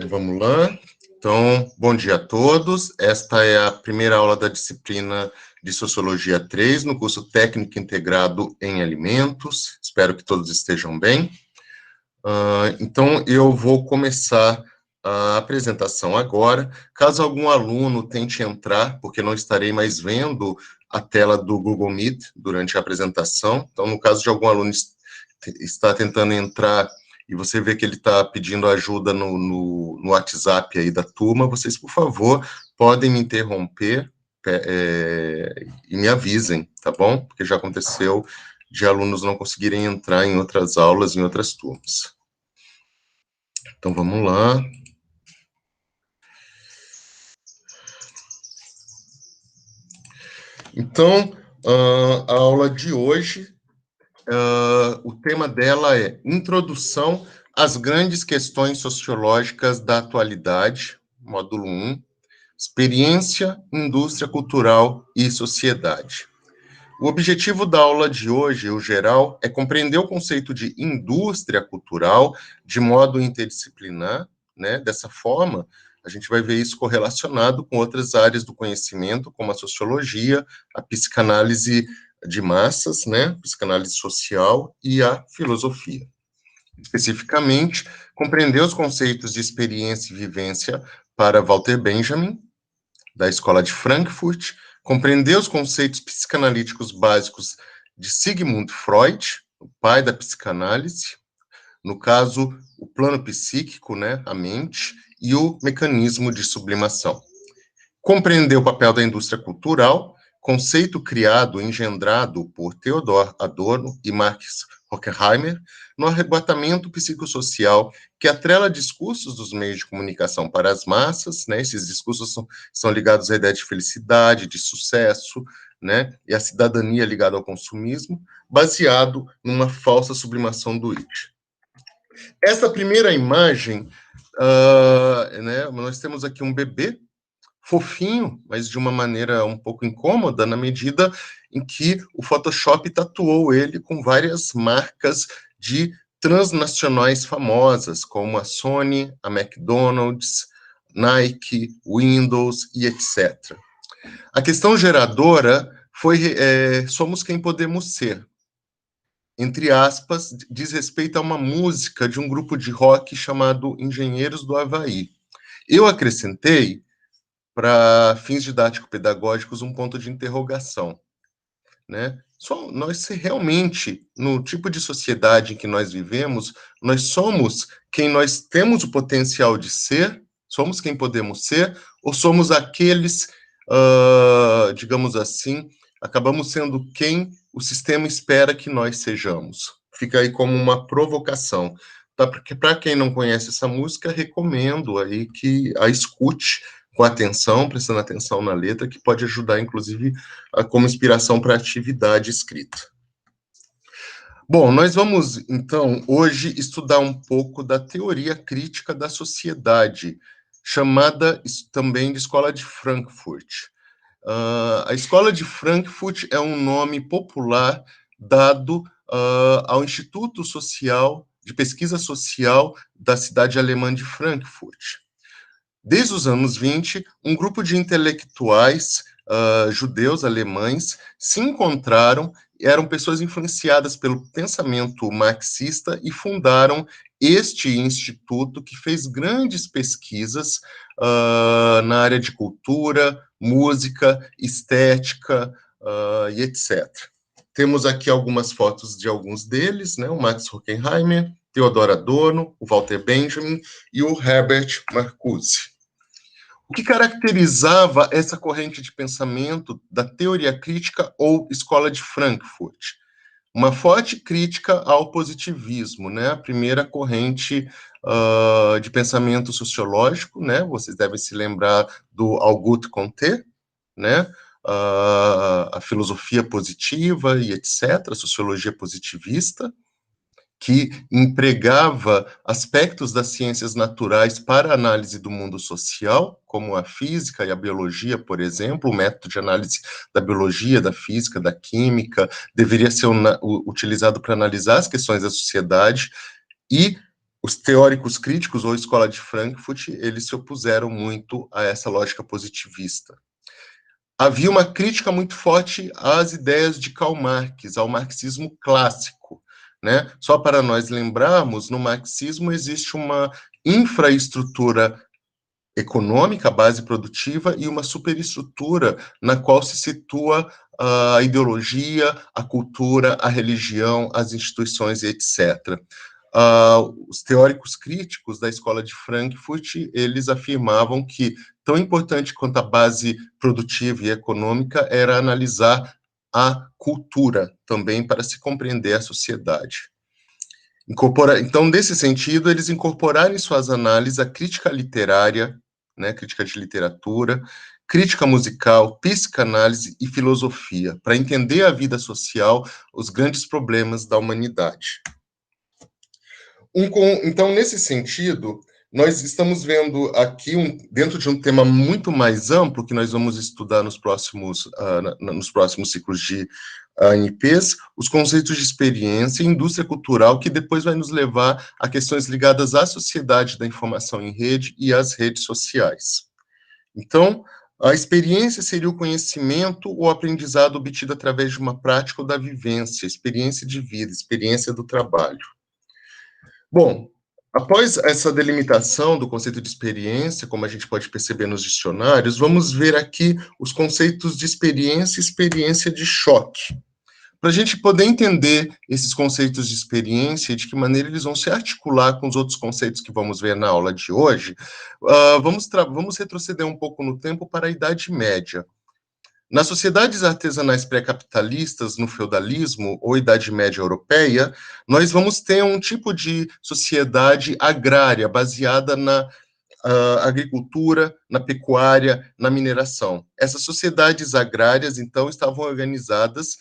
Vamos lá. Então, bom dia a todos. Esta é a primeira aula da disciplina de Sociologia 3, no curso Técnico Integrado em Alimentos. Espero que todos estejam bem. Então, eu vou começar a apresentação agora. Caso algum aluno tente entrar, porque não estarei mais vendo a tela do Google Meet durante a apresentação, então, no caso de algum aluno estar tentando entrar e você vê que ele está pedindo ajuda no WhatsApp aí da turma, vocês, por favor, podem me interromper e me avisem, tá bom? Porque já aconteceu de alunos não conseguirem entrar em outras aulas, em outras turmas. Então, vamos lá. Então, a aula de hoje, o tema dela é Introdução às Grandes Questões Sociológicas da Atualidade, módulo 1, Experiência, Indústria Cultural e Sociedade. O objetivo da aula de hoje, o geral, é compreender o conceito de indústria cultural de modo interdisciplinar, né? Dessa forma, a gente vai ver isso correlacionado com outras áreas do conhecimento, como a sociologia, a psicanálise de massas, né? Psicanálise social e a filosofia. Especificamente, compreender os conceitos de experiência e vivência para Walter Benjamin, da Escola de Frankfurt, compreender os conceitos psicanalíticos básicos de Sigmund Freud, o pai da psicanálise, no caso, o plano psíquico, né, a mente, e o mecanismo de sublimação. Compreender o papel da indústria cultural, conceito criado, engendrado por Theodor Adorno e Max Horkheimer, no arrebatamento psicossocial que atrela discursos dos meios de comunicação para as massas, né? Esses discursos são ligados à ideia de felicidade, de sucesso, né? E a cidadania ligada ao consumismo, baseado numa falsa sublimação do id. Essa primeira imagem, né? Nós temos aqui um bebê fofinho, mas de uma maneira um pouco incômoda, na medida em que o Photoshop tatuou ele com várias marcas de transnacionais famosas, como a Sony, a McDonald's, Nike, Windows e etc. A questão geradora foi somos quem podemos ser. Entre aspas, diz respeito a uma música de um grupo de rock chamado Engenheiros do Havaí. Eu acrescentei, para fins didático-pedagógicos, um ponto de interrogação, né? Nós realmente, no tipo de sociedade em que nós vivemos, nós somos quem nós temos o potencial de ser, somos quem podemos ser, ou somos aqueles, digamos assim, acabamos sendo quem o sistema espera que nós sejamos. Fica aí como uma provocação. Tá? Porque, para quem não conhece essa música, recomendo aí que a escute com atenção, prestando atenção na letra, que pode ajudar, inclusive, como inspiração para a atividade escrita. Bom, nós vamos, então, hoje estudar um pouco da teoria crítica da sociedade, chamada também de Escola de Frankfurt. A Escola de Frankfurt é um nome popular dado ao Instituto Social de Pesquisa Social da cidade alemã de Frankfurt. Desde os anos 20, um grupo de intelectuais judeus alemães se encontraram, eram pessoas influenciadas pelo pensamento marxista e fundaram este instituto que fez grandes pesquisas na área de cultura, música, estética e etc. Temos aqui algumas fotos de alguns deles, né? O Max Horkheimer, Theodor Adorno, o Walter Benjamin e o Herbert Marcuse. O que caracterizava essa corrente de pensamento da teoria crítica ou Escola de Frankfurt? Uma forte crítica ao positivismo, né? A primeira corrente de pensamento sociológico, né? Vocês devem se lembrar do Auguste Comte, né? A filosofia positiva e etc., a sociologia positivista, que empregava aspectos das ciências naturais para a análise do mundo social, como a física e a biologia, por exemplo. O método de análise da biologia, da física, da química, deveria ser utilizado para analisar as questões da sociedade, e os teóricos críticos, ou Escola de Frankfurt, eles se opuseram muito a essa lógica positivista. Havia uma crítica muito forte às ideias de Karl Marx, ao marxismo clássico, né? Só para nós lembrarmos, no marxismo existe uma infraestrutura econômica, base produtiva, e uma superestrutura na qual se situa a ideologia, a cultura, a religião, as instituições, etc. Os teóricos críticos da Escola de Frankfurt, eles afirmavam que tão importante quanto a base produtiva e econômica era analisar a cultura também para se compreender a sociedade. Então, nesse sentido, eles incorporaram em suas análises a crítica literária, né, crítica de literatura, crítica musical, psicanálise e filosofia, para entender a vida social, os grandes problemas da humanidade. Então, nesse sentido, nós estamos vendo aqui, dentro de um tema muito mais amplo, que nós vamos estudar nos próximos ciclos de ANPs, os conceitos de experiência e indústria cultural, que depois vai nos levar a questões ligadas à sociedade da informação em rede e às redes sociais. Então, a experiência seria o conhecimento ou aprendizado obtido através de uma prática ou da vivência, experiência de vida, experiência do trabalho. Bom, após essa delimitação do conceito de experiência, como a gente pode perceber nos dicionários, vamos ver aqui os conceitos de experiência e experiência de choque. Para a gente poder entender esses conceitos de experiência e de que maneira eles vão se articular com os outros conceitos que vamos ver na aula de hoje, vamos retroceder um pouco no tempo para a Idade Média. Nas sociedades artesanais pré-capitalistas, no feudalismo ou Idade Média Europeia, nós vamos ter um tipo de sociedade agrária baseada na agricultura, na pecuária, na mineração. Essas sociedades agrárias, então, estavam organizadas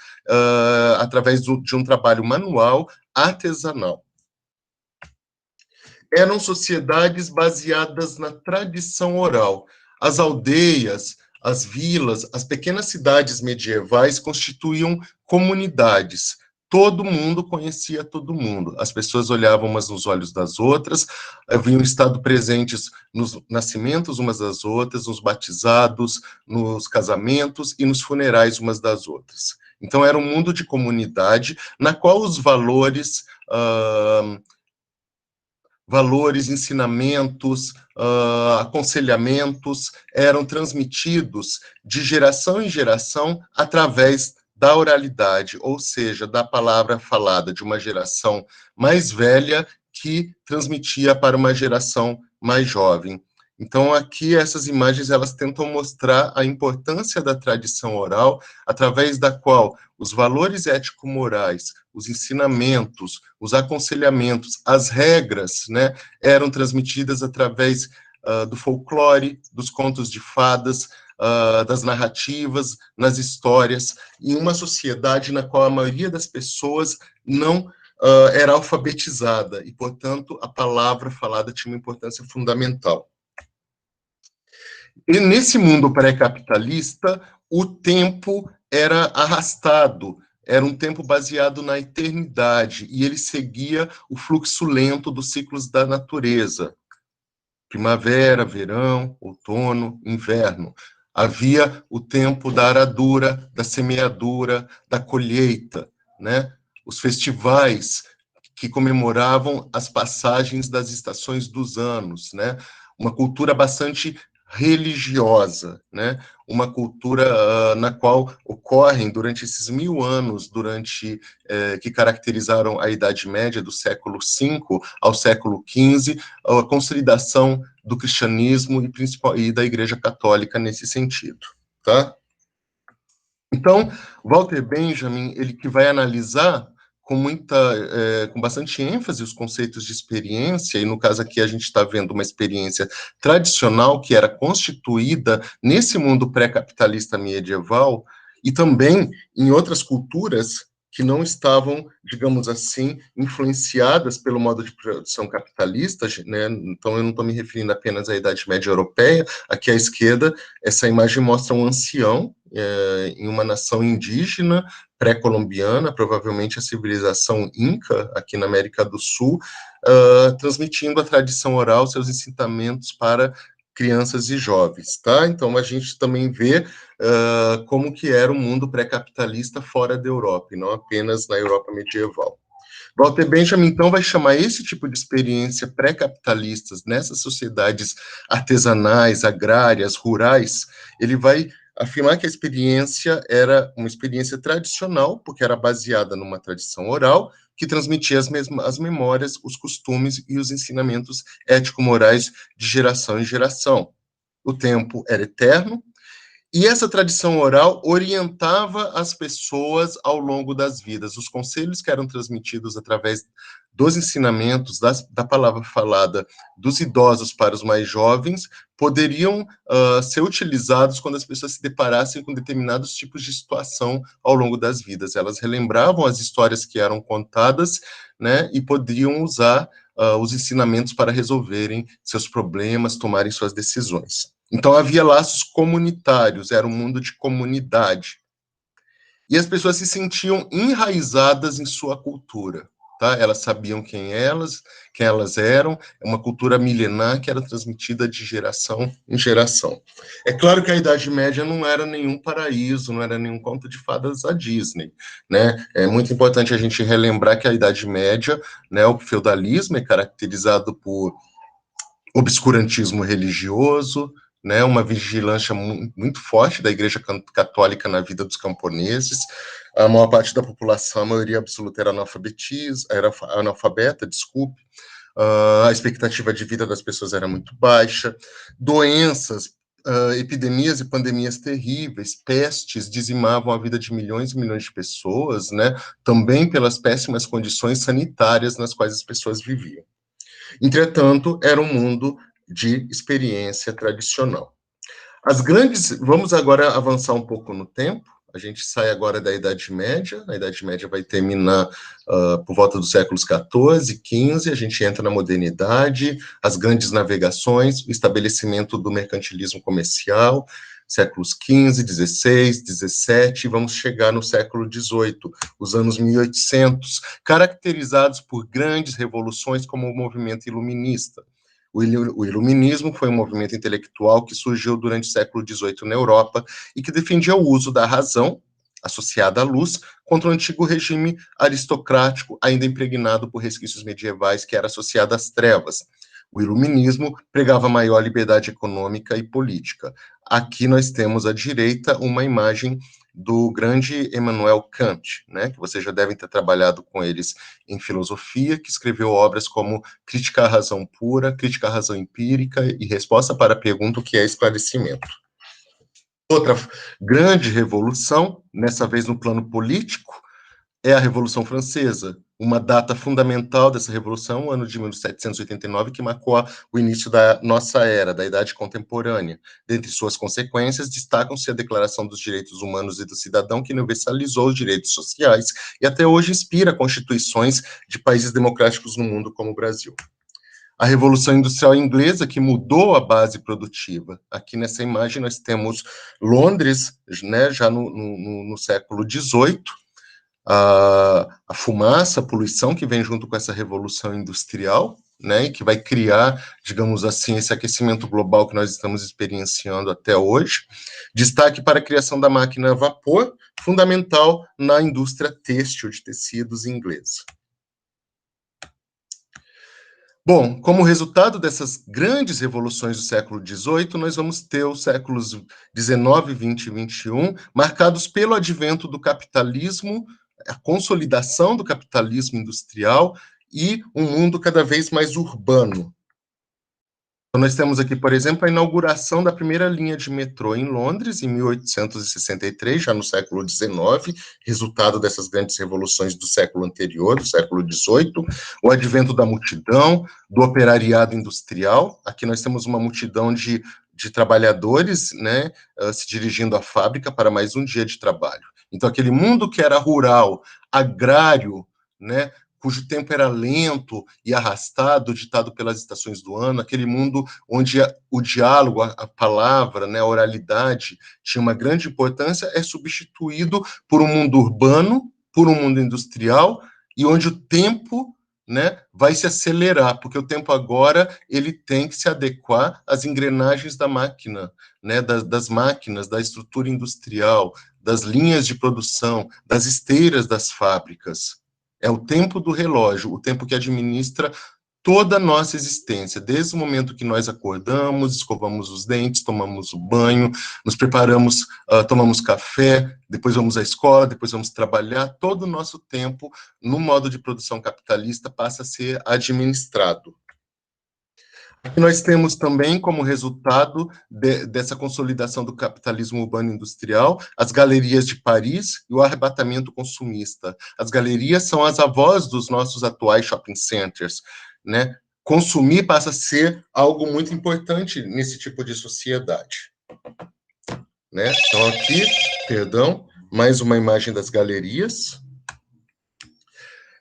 através de um trabalho manual artesanal. Eram sociedades baseadas na tradição oral. As aldeias, as vilas, as pequenas cidades medievais constituíam comunidades. Todo mundo conhecia todo mundo. As pessoas olhavam umas nos olhos das outras, haviam estado presentes nos nascimentos umas das outras, nos batizados, nos casamentos e nos funerais umas das outras. Então, era um mundo de comunidade na qual os valores, ensinamentos, aconselhamentos eram transmitidos de geração em geração através da oralidade, ou seja, da palavra falada de uma geração mais velha que transmitia para uma geração mais jovem. Então, aqui, essas imagens, elas tentam mostrar a importância da tradição oral, através da qual os valores ético-morais, os ensinamentos, os aconselhamentos, as regras, né, eram transmitidas através do folclore, dos contos de fadas, das narrativas, nas histórias, em uma sociedade na qual a maioria das pessoas não era alfabetizada, e, portanto, a palavra falada tinha uma importância fundamental. E nesse mundo pré-capitalista, o tempo era arrastado, era um tempo baseado na eternidade, e ele seguia o fluxo lento dos ciclos da natureza. Primavera, verão, outono, inverno. Havia o tempo da aradura, da semeadura, da colheita, né? Os festivais que comemoravam as passagens das estações dos anos, né? Uma cultura bastante religiosa, né? Uma cultura na qual ocorrem durante esses 1000 anos, que caracterizaram a Idade Média, do século V ao século XV, a consolidação do cristianismo e da Igreja Católica nesse sentido, tá? Então, Walter Benjamin, ele que vai analisar com bastante ênfase os conceitos de experiência, e no caso aqui a gente está vendo uma experiência tradicional que era constituída nesse mundo pré-capitalista medieval, e também em outras culturas que não estavam, digamos assim, influenciadas pelo modo de produção capitalista, né? Então eu não estou me referindo apenas à Idade Média Europeia. Aqui à esquerda, essa imagem mostra um ancião, em uma nação indígena, pré-colombiana, provavelmente a civilização Inca, aqui na América do Sul, transmitindo a tradição oral, seus ensinamentos para crianças e jovens, tá? Então, a gente também vê como que era o mundo pré-capitalista fora da Europa, e não apenas na Europa medieval. Walter Benjamin, então, vai chamar esse tipo de experiência pré-capitalistas nessas sociedades artesanais, agrárias, rurais, ele vai afirmar que a experiência era uma experiência tradicional, porque era baseada numa tradição oral, que transmitia as memórias, os costumes e os ensinamentos ético-morais de geração em geração. O tempo era eterno, e essa tradição oral orientava as pessoas ao longo das vidas. Os conselhos que eram transmitidos através dos ensinamentos, da palavra falada dos idosos para os mais jovens, poderiam ser utilizados quando as pessoas se deparassem com determinados tipos de situação ao longo das vidas. Elas relembravam as histórias que eram contadas, né, e poderiam usar os ensinamentos para resolverem seus problemas, tomarem suas decisões. Então havia laços comunitários, era um mundo de comunidade. E as pessoas se sentiam enraizadas em sua cultura, tá? Elas sabiam quem elas eram, é uma cultura milenar que era transmitida de geração em geração. É claro que a Idade Média não era nenhum paraíso, não era nenhum conto de fadas da Disney, né? É muito importante a gente relembrar que a Idade Média, né, o feudalismo é caracterizado por obscurantismo religioso, né, uma vigilância muito forte da Igreja Católica na vida dos camponeses. A maior parte da população, a maioria absoluta, era analfabeta, desculpe. A expectativa de vida das pessoas era muito baixa. Doenças, epidemias e pandemias terríveis, pestes, dizimavam a vida de milhões e milhões de pessoas, né, também pelas péssimas condições sanitárias nas quais as pessoas viviam. Entretanto, era um mundo de experiência tradicional. Vamos agora avançar um pouco no tempo, a gente sai agora da Idade Média, a Idade Média vai terminar por volta dos séculos XIV, XV, a gente entra na modernidade, as grandes navegações, o estabelecimento do mercantilismo comercial, séculos XV, XVI, XVII, vamos chegar no século XVIII, os anos 1800, caracterizados por grandes revoluções como o movimento iluminista. O iluminismo foi um movimento intelectual que surgiu durante o século XVIII na Europa e que defendia o uso da razão, associada à luz, contra o antigo regime aristocrático, ainda impregnado por resquícios medievais, que era associado às trevas. O iluminismo pregava maior liberdade econômica e política. Aqui nós temos à direita uma imagem do grande Immanuel Kant, né, que vocês já devem ter trabalhado com eles em filosofia, que escreveu obras como Crítica à Razão Pura, Crítica à Razão Empírica e Resposta para a Pergunta o que é Esclarecimento. Outra grande revolução, nessa vez no plano político, é a Revolução Francesa. Uma data fundamental dessa revolução, o ano de 1789, que marcou o início da nossa era, da Idade Contemporânea. Dentre suas consequências, destacam-se a Declaração dos Direitos Humanos e do Cidadão, que universalizou os direitos sociais e até hoje inspira constituições de países democráticos no mundo, como o Brasil. A Revolução Industrial Inglesa, que mudou a base produtiva. Aqui nessa imagem nós temos Londres, né, já no século XVIII, a fumaça, a poluição que vem junto com essa revolução industrial, né, e que vai criar, digamos assim, esse aquecimento global que nós estamos experienciando até hoje. Destaque para a criação da máquina a vapor, fundamental na indústria têxtil de tecidos inglesa. Bom, como resultado dessas grandes revoluções do século XVIII, nós vamos ter os séculos XIX, XX e XXI, marcados pelo advento do capitalismo, a consolidação do capitalismo industrial e um mundo cada vez mais urbano. Então, nós temos aqui, por exemplo, a inauguração da primeira linha de metrô em Londres, em 1863, já no século XIX, resultado dessas grandes revoluções do século anterior, do século XVIII, o advento da multidão, do operariado industrial. Aqui nós temos uma multidão de trabalhadores, né, se dirigindo à fábrica para mais um dia de trabalho. Então, aquele mundo que era rural, agrário, né, cujo tempo era lento e arrastado, ditado pelas estações do ano, aquele mundo onde o diálogo, a palavra, né, a oralidade tinha uma grande importância, é substituído por um mundo urbano, por um mundo industrial, e onde o tempo, né, vai se acelerar, porque o tempo agora ele tem que se adequar às engrenagens da máquina, né, das máquinas, da estrutura industrial, das linhas de produção, das esteiras das fábricas. É o tempo do relógio, o tempo que administra toda a nossa existência, desde o momento que nós acordamos, escovamos os dentes, tomamos o banho, nos preparamos, tomamos café, depois vamos à escola, depois vamos trabalhar, todo o nosso tempo, no modo de produção capitalista, passa a ser administrado. Aqui nós temos também, como resultado dessa consolidação do capitalismo urbano industrial, as galerias de Paris e o arrebatamento consumista. As galerias são as avós dos nossos atuais shopping centers, né? Consumir passa a ser algo muito importante nesse tipo de sociedade, né? Então aqui, perdão, mais uma imagem das galerias.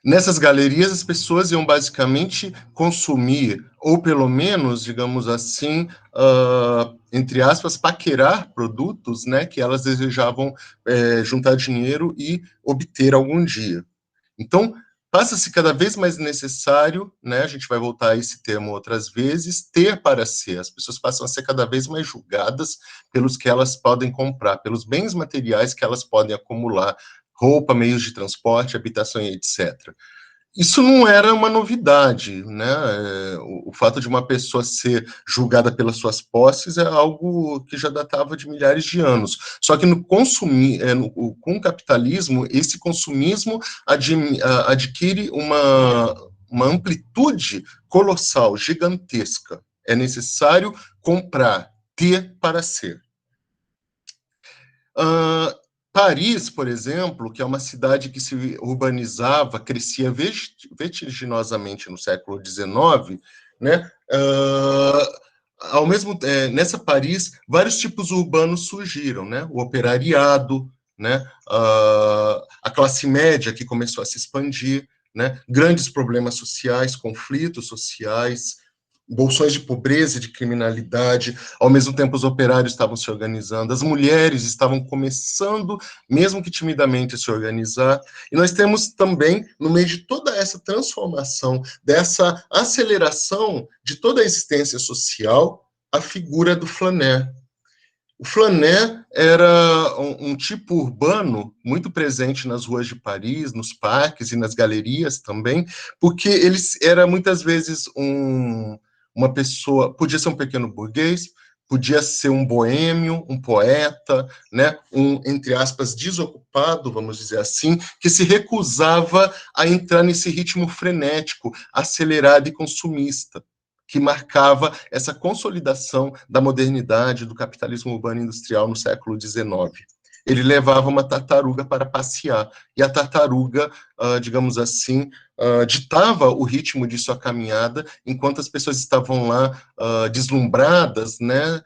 Nessas galerias, as pessoas iam basicamente consumir, ou pelo menos, digamos assim, entre aspas, paquerar produtos, né, que elas desejavam juntar dinheiro e obter algum dia. Então, passa-se cada vez mais necessário, né, a gente vai voltar a esse termo outras vezes, ter para ser. As pessoas passam a ser cada vez mais julgadas pelos que elas podem comprar, pelos bens materiais que elas podem acumular, roupa, meios de transporte, habitação e etc. Isso não era uma novidade, né? O fato de uma pessoa ser julgada pelas suas posses é algo que já datava de milhares de anos. Só que com o capitalismo, esse consumismo adquire uma amplitude colossal, gigantesca. É necessário comprar, ter para ser. Paris, por exemplo, que é uma cidade que se urbanizava, crescia vertiginosamente no século XIX, né? Nessa Paris, vários tipos urbanos surgiram, né? O operariado, né? A classe média que começou a se expandir, né? Grandes problemas sociais, conflitos sociais, bolsões de pobreza e de criminalidade, ao mesmo tempo os operários estavam se organizando, as mulheres estavam começando, mesmo que timidamente, a se organizar, e nós temos também, no meio de toda essa transformação, dessa aceleração de toda a existência social, a figura do flaner. O flaner era um tipo urbano muito presente nas ruas de Paris, nos parques e nas galerias também, porque ele era muitas vezes uma pessoa, podia ser um pequeno burguês, podia ser um boêmio, um poeta, né, entre aspas, desocupado, vamos dizer assim, que se recusava a entrar nesse ritmo frenético, acelerado e consumista, que marcava essa consolidação da modernidade, do capitalismo urbano industrial no século XIX. Ele levava uma tartaruga para passear, e a tartaruga, digamos assim, ditava o ritmo de sua caminhada, enquanto as pessoas estavam lá deslumbradas, né,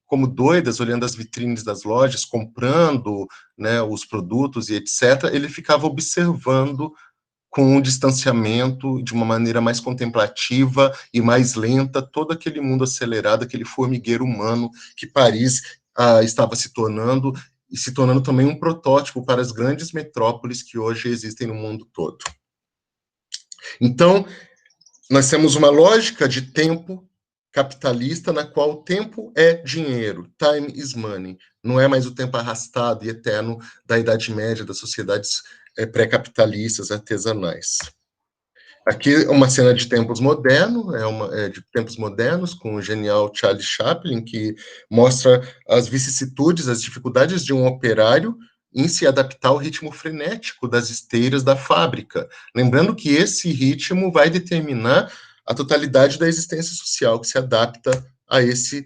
como doidas, olhando as vitrines das lojas, comprando, né, os produtos e etc., ele ficava observando com um distanciamento, de uma maneira mais contemplativa e mais lenta, todo aquele mundo acelerado, aquele formigueiro humano que Paris estava se tornando, e se tornando também um protótipo para as grandes metrópoles que hoje existem no mundo todo. Então, nós temos uma lógica de tempo capitalista na qual o tempo é dinheiro, time is money, não é mais o tempo arrastado e eterno da Idade Média, das sociedades pré-capitalistas, artesanais. Aqui uma cena de tempos modernos, de tempos modernos, com o genial Charlie Chaplin, que mostra as vicissitudes, as dificuldades de um operário em se adaptar ao ritmo frenético das esteiras da fábrica. Lembrando que esse ritmo vai determinar a totalidade da existência social, que se adapta a esse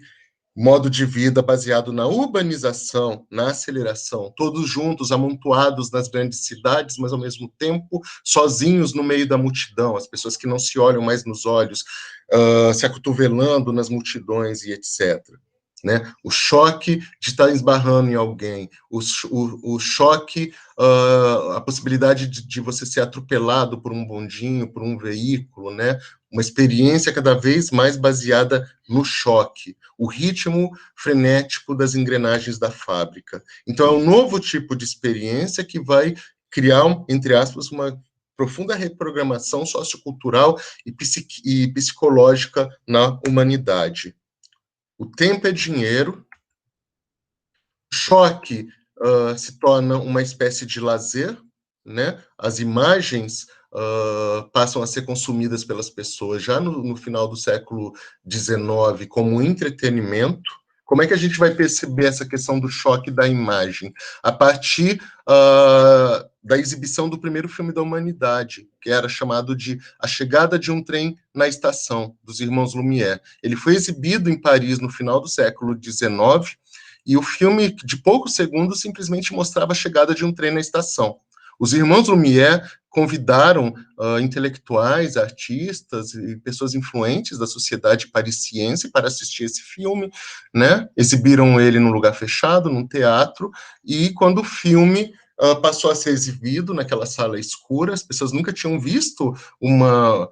modo de vida baseado na urbanização, na aceleração, todos juntos, amontoados nas grandes cidades, mas ao mesmo tempo sozinhos no meio da multidão, as pessoas que não se olham mais nos olhos, se acotovelando nas multidões e etc. né? O choque de estar esbarrando em alguém, o choque, a possibilidade de você ser atropelado por um bondinho, por um veículo, né? Uma experiência cada vez mais baseada no choque, o ritmo frenético das engrenagens da fábrica. Então, é um novo tipo de experiência que vai criar, entre aspas, uma profunda reprogramação sociocultural e psicológica na humanidade. O tempo é dinheiro, o choque se torna uma espécie de lazer, né? As imagens passam a ser consumidas pelas pessoas já no final do século XIX como entretenimento. Como é que a gente vai perceber essa questão do choque da imagem? A partir da exibição do primeiro filme da humanidade, que era chamado de A Chegada de um Trem na Estação, dos irmãos Lumière. Ele foi exibido em Paris no final do século XIX, e o filme, de poucos segundos, simplesmente mostrava a chegada de um trem na estação. Os irmãos Lumière convidaram intelectuais, artistas e pessoas influentes da sociedade parisiense para assistir esse filme, né? Exibiram ele num lugar fechado, num teatro, e quando o filme passou a ser exibido naquela sala escura, as pessoas nunca tinham visto uma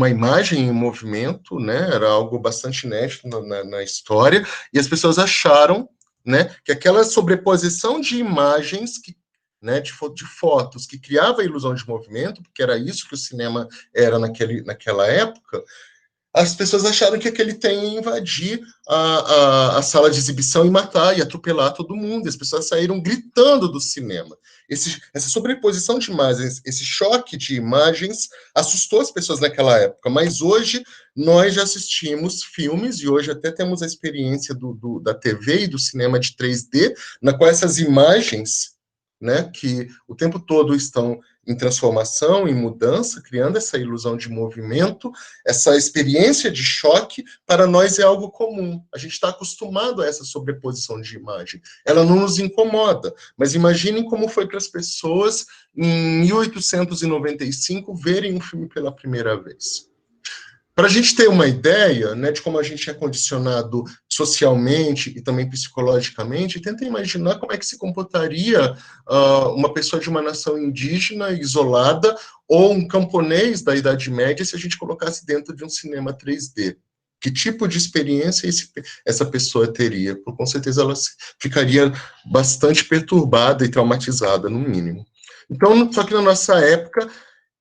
imagem em movimento, né? Era algo bastante inédito na história, e as pessoas acharam, né, que aquela sobreposição de imagens né, de fotos que criava a ilusão de movimento, porque era isso que o cinema era naquela época, as pessoas acharam que aquele trem ia invadir a sala de exibição e matar, e atropelar todo mundo. E as pessoas saíram gritando do cinema. Essa sobreposição de imagens, esse choque de imagens, assustou as pessoas naquela época. Mas hoje, nós já assistimos filmes, e hoje até temos a experiência da TV e do cinema de 3D, na qual essas imagens, né, que o tempo todo estão em transformação, em mudança, criando essa ilusão de movimento, essa experiência de choque, para nós é algo comum. A gente está acostumado a essa sobreposição de imagem. Ela não nos incomoda, mas imaginem como foi para as pessoas, em 1895, verem um filme pela primeira vez. Para a gente ter uma ideia, né, de como a gente é condicionado socialmente e também psicologicamente, tenta imaginar como é que se comportaria uma pessoa de uma nação indígena isolada ou um camponês da Idade Média se a gente colocasse dentro de um cinema 3D. Que tipo de experiência essa pessoa teria? Com certeza ela ficaria bastante perturbada e traumatizada, no mínimo. Então, só que na nossa época,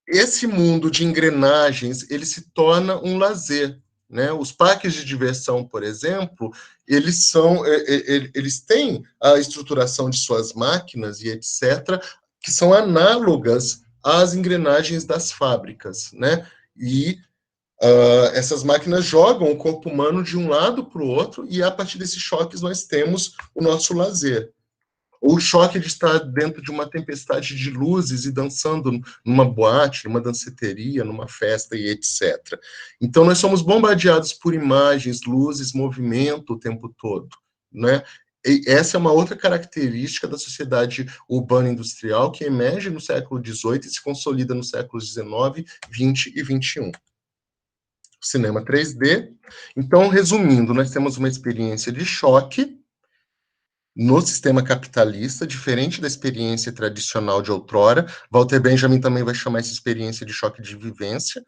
esse mundo de engrenagens, ele se torna um lazer, né? Os parques de diversão, por exemplo, eles têm a estruturação de suas máquinas e etc, que são análogas às engrenagens das fábricas, né? E essas máquinas jogam o corpo humano de um lado para o outro, e a partir desses choques nós temos o nosso lazer. O choque de estar dentro de uma tempestade de luzes e dançando numa boate, numa danceteria, numa festa e etc. Então, nós somos bombardeados por imagens, luzes, movimento o tempo todo, né? E essa é uma outra característica da sociedade urbana industrial que emerge no século XVIII e se consolida nos séculos XIX, XX e XXI. Cinema 3D. Então, resumindo, nós temos uma experiência de choque no sistema capitalista, diferente da experiência tradicional de outrora. Walter Benjamin também vai chamar essa experiência de choque de vivência.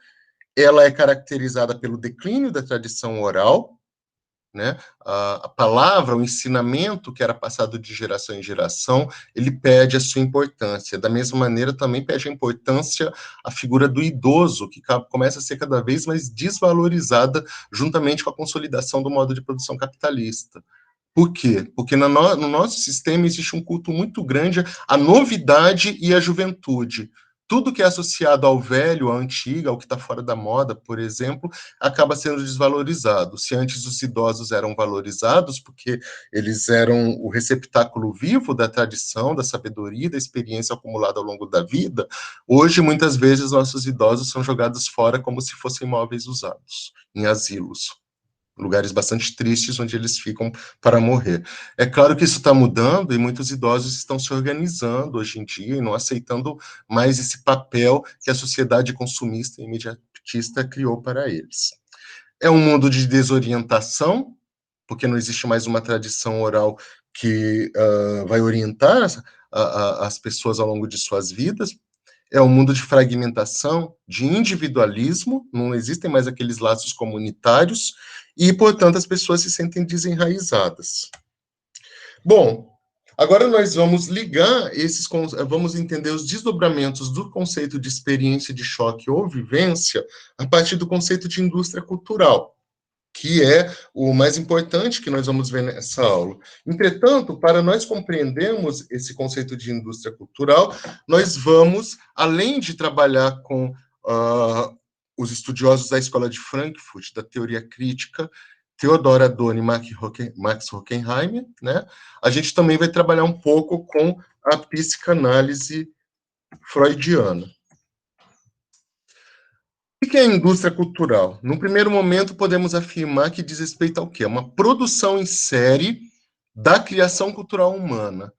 Ela é caracterizada pelo declínio da tradição oral, né? A palavra, o ensinamento que era passado de geração em geração, ele perde a sua importância. Da mesma maneira, também perde a importância a figura do idoso, que começa a ser cada vez mais desvalorizada juntamente com a consolidação do modo de produção capitalista. Por quê? Porque no nosso sistema existe um culto muito grande à novidade e à juventude. Tudo que é associado ao velho, ao antigo, ao que está fora da moda, por exemplo, acaba sendo desvalorizado. Se antes os idosos eram valorizados, porque eles eram o receptáculo vivo da tradição, da sabedoria, da experiência acumulada ao longo da vida, hoje, muitas vezes, nossos idosos são jogados fora como se fossem móveis usados, em asilos. Lugares bastante tristes onde eles ficam para morrer. É claro que isso está mudando e muitos idosos estão se organizando hoje em dia e não aceitando mais esse papel que a sociedade consumista e imediatista criou para eles. É um mundo de desorientação, porque não existe mais uma tradição oral que vai orientar as pessoas ao longo de suas vidas. É um mundo de fragmentação, de individualismo, não existem mais aqueles laços comunitários, e, portanto, as pessoas se sentem desenraizadas. Bom, agora nós vamos ligar vamos entender os desdobramentos do conceito de experiência de choque ou vivência a partir do conceito de indústria cultural, que é o mais importante que nós vamos ver nessa aula. Entretanto, para nós compreendermos esse conceito de indústria cultural, nós vamos, além de trabalhar com os estudiosos da Escola de Frankfurt, da teoria crítica, Theodor Adorno e Max Horkheimer, né? A gente também vai trabalhar um pouco com a psicanálise freudiana. O que é a indústria cultural? No primeiro momento, podemos afirmar que diz respeito ao quê? Uma produção em série da criação cultural humana.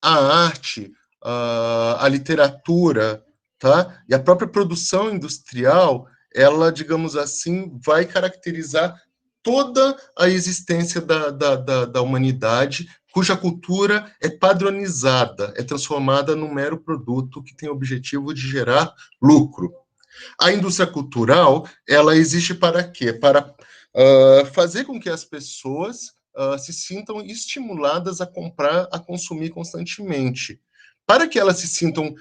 A arte, a literatura, tá? E a própria produção industrial, ela, digamos assim, vai caracterizar toda a existência da humanidade, cuja cultura é padronizada, é transformada num mero produto que tem o objetivo de gerar lucro. A indústria cultural, ela existe para quê? Para fazer com que as pessoas se sintam estimuladas a comprar, a consumir constantemente. Para que elas se sintam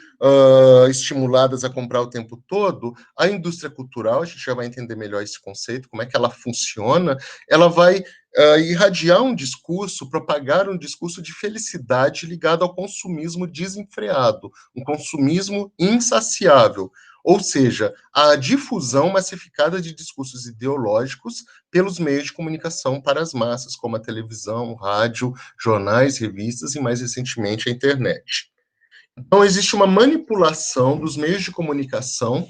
estimuladas a comprar o tempo todo, a indústria cultural, a gente já vai entender melhor esse conceito, como é que ela funciona, ela vai irradiar um discurso, propagar um discurso de felicidade ligado ao consumismo desenfreado, um consumismo insaciável, ou seja, a difusão massificada de discursos ideológicos pelos meios de comunicação para as massas, como a televisão, rádio, jornais, revistas e, mais recentemente, a internet. Então, existe uma manipulação dos meios de comunicação,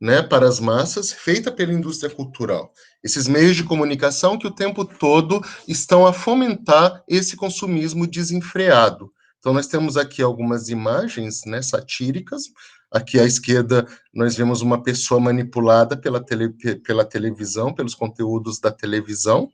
né, para as massas, feita pela indústria cultural. Esses meios de comunicação que o tempo todo estão a fomentar esse consumismo desenfreado. Então, nós temos aqui algumas imagens, né, satíricas. Aqui à esquerda, nós vemos uma pessoa manipulada pela televisão, pelos conteúdos da televisão.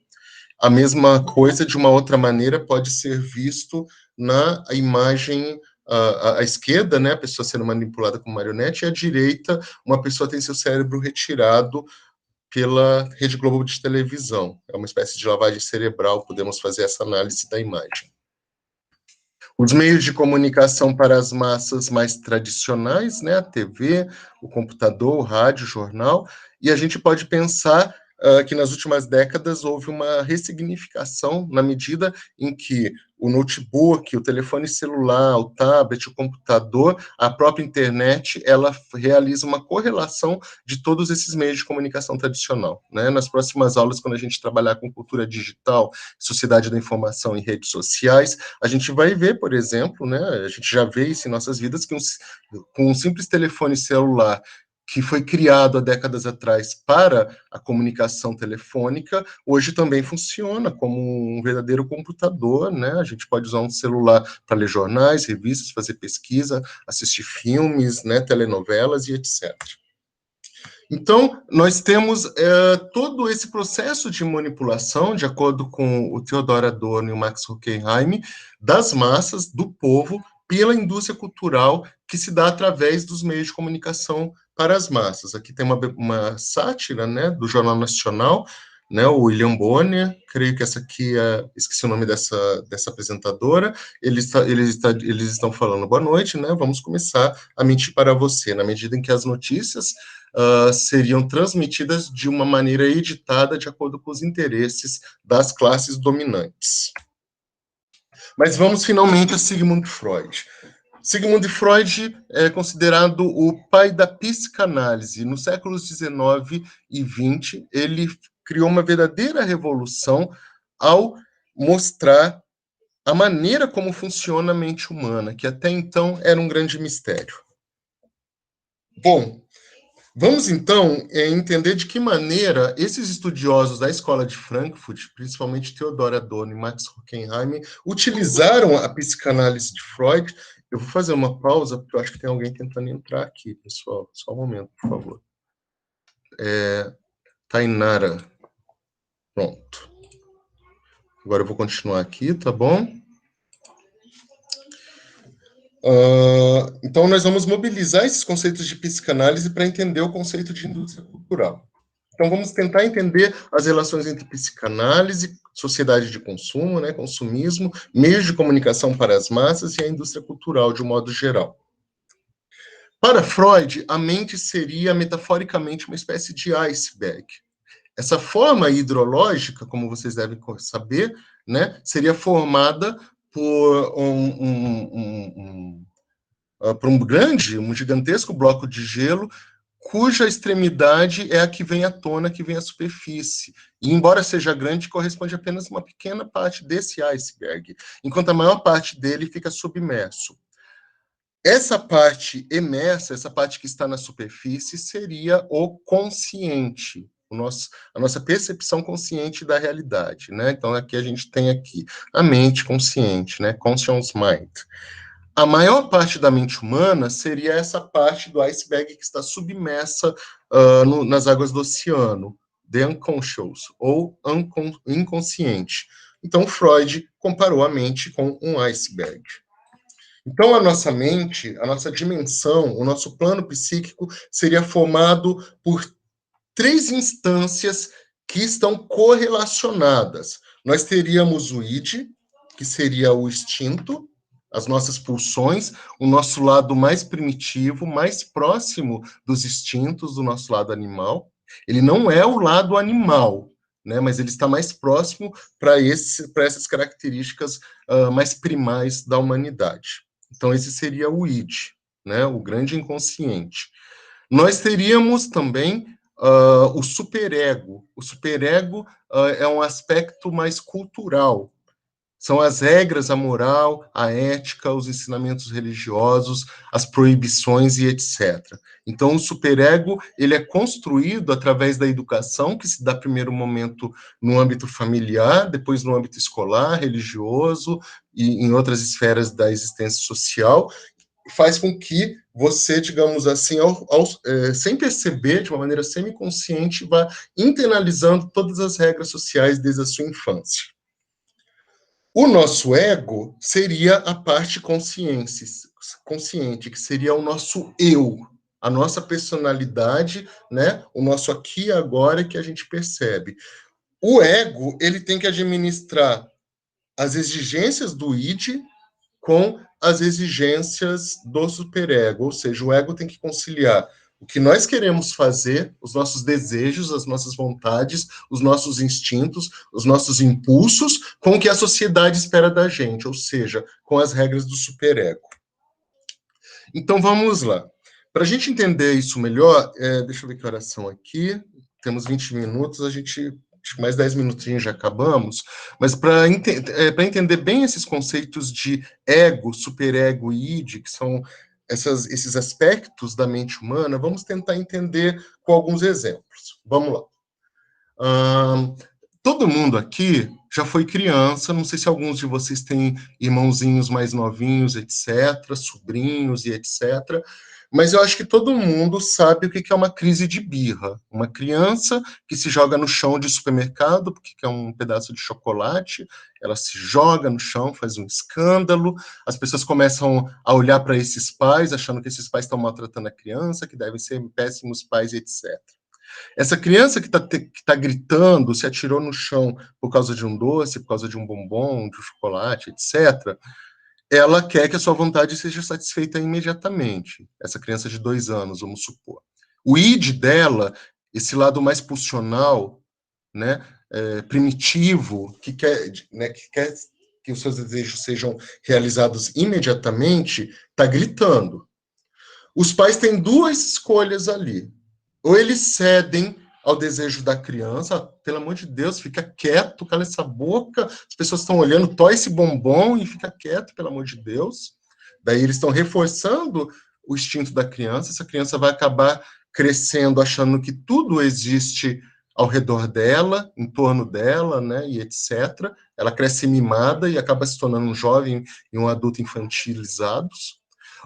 A mesma coisa, de uma outra maneira, pode ser visto na imagem à esquerda, né, a pessoa sendo manipulada como marionete, e à direita, uma pessoa tem seu cérebro retirado pela Rede Globo de televisão. É uma espécie de lavagem cerebral, podemos fazer essa análise da imagem. Os meios de comunicação para as massas mais tradicionais, né, a TV, o computador, o rádio, o jornal, e a gente pode pensar que nas últimas décadas houve uma ressignificação na medida em que o notebook, o telefone celular, o tablet, o computador, a própria internet, ela realiza uma correlação de todos esses meios de comunicação tradicional, né? Nas próximas aulas, quando a gente trabalhar com cultura digital, sociedade da informação e redes sociais, a gente vai ver, por exemplo, né, a gente já vê isso em nossas vidas, que com um simples telefone celular que foi criado há décadas atrás para a comunicação telefônica, hoje também funciona como um verdadeiro computador, né? A gente pode usar um celular para ler jornais, revistas, fazer pesquisa, assistir filmes, né, telenovelas e etc. Então, nós temos todo esse processo de manipulação, de acordo com o Theodor Adorno e o Max Horkheimer, das massas, do povo, pela indústria cultural que se dá através dos meios de comunicação para as massas. Aqui tem uma sátira, né, do Jornal Nacional, né, o William Bonner, creio que essa aqui esqueci o nome dessa apresentadora, eles estão falando boa noite, né, vamos começar a mentir para você, na medida em que as notícias seriam transmitidas de uma maneira editada de acordo com os interesses das classes dominantes. Mas vamos finalmente a Sigmund Freud. Sigmund Freud é considerado o pai da psicanálise. Nos séculos XIX e XX, ele criou uma verdadeira revolução ao mostrar a maneira como funciona a mente humana, que até então era um grande mistério. Bom, vamos, então, entender de que maneira esses estudiosos da Escola de Frankfurt, principalmente Theodor Adorno e Max Horkheimer, utilizaram a psicanálise de Freud. Eu vou fazer uma pausa, porque eu acho que tem alguém tentando entrar aqui, pessoal. Só um momento, por favor. Tainara. Pronto. Agora eu vou continuar aqui, tá bom? Então, nós vamos mobilizar esses conceitos de psicanálise para entender o conceito de indústria cultural. Então, vamos tentar entender as relações entre psicanálise, sociedade de consumo, né, consumismo, meios de comunicação para as massas e a indústria cultural, de um modo geral. Para Freud, a mente seria, metaforicamente, uma espécie de iceberg. Essa forma hidrológica, como vocês devem saber, né, seria formada por por um gigantesco bloco de gelo, cuja extremidade é a que vem à tona, que vem à superfície. E, embora seja grande, corresponde apenas a uma pequena parte desse iceberg, enquanto a maior parte dele fica submerso. Essa parte emersa, essa parte que está na superfície, seria o consciente, a nossa percepção consciente da realidade, né? Então, aqui a gente tem aqui a mente consciente, né? Conscious mind. A maior parte da mente humana seria essa parte do iceberg que está submersa nas águas do oceano, the unconscious, ou inconsciente. Então, Freud comparou a mente com um iceberg. Então, a nossa mente, a nossa dimensão, o nosso plano psíquico seria formado por 3 instâncias que estão correlacionadas. Nós teríamos o id, que seria o instinto, as nossas pulsões, o nosso lado mais primitivo, mais próximo dos instintos, do nosso lado animal. Ele não é o lado animal, né, mas ele está mais próximo para essas características mais primais da humanidade. Então, esse seria o id, né, o grande inconsciente. Nós teríamos também o superego. O superego é um aspecto mais cultural. São as regras, a moral, a ética, os ensinamentos religiosos, as proibições e etc. Então, o superego ele é construído através da educação, que se dá primeiro momento no âmbito familiar, depois no âmbito escolar, religioso e em outras esferas da existência social, faz com que você, digamos assim, sem perceber, de uma maneira semiconsciente, vá internalizando todas as regras sociais desde a sua infância. O nosso ego seria a parte consciente, que seria o nosso eu, a nossa personalidade, né? O nosso aqui e agora que a gente percebe. O ego, ele tem que administrar as exigências do id com as exigências do superego, ou seja, o ego tem que conciliar o que nós queremos fazer, os nossos desejos, as nossas vontades, os nossos instintos, os nossos impulsos, com o que a sociedade espera da gente, ou seja, com as regras do superego. Então, vamos lá. Para a gente entender isso melhor, deixa eu ver que horas são aqui, temos 20 minutos, a gente acho que mais 10 minutinhos já acabamos, mas para entender bem esses conceitos de ego, superego e id, que são esses aspectos da mente humana, vamos tentar entender com alguns exemplos. Vamos lá. Todo mundo aqui já foi criança, não sei se alguns de vocês têm irmãozinhos mais novinhos, etc., sobrinhos e etc., mas eu acho que todo mundo sabe o que é uma crise de birra. Uma criança que se joga no chão de supermercado porque quer um pedaço de chocolate, ela se joga no chão, faz um escândalo, as pessoas começam a olhar para esses pais, achando que esses pais estão maltratando a criança, que devem ser péssimos pais, etc. Essa criança que tá gritando, se atirou no chão por causa de um doce, por causa de um bombom, de um chocolate, etc., ela quer que a sua vontade seja satisfeita imediatamente. Essa criança de 2 anos, vamos supor. O id dela, esse lado mais pulsional, né, primitivo, que quer que os seus desejos sejam realizados imediatamente, está gritando. Os pais têm 2 escolhas ali. Ou eles cedem ao desejo da criança, pelo amor de Deus, fica quieto, cala essa boca, as pessoas estão olhando, toa esse bombom e fica quieto, pelo amor de Deus. Daí eles estão reforçando o instinto da criança, essa criança vai acabar crescendo achando que tudo existe ao redor dela, em torno dela, né, e etc. Ela cresce mimada e acaba se tornando um jovem e um adulto infantilizados.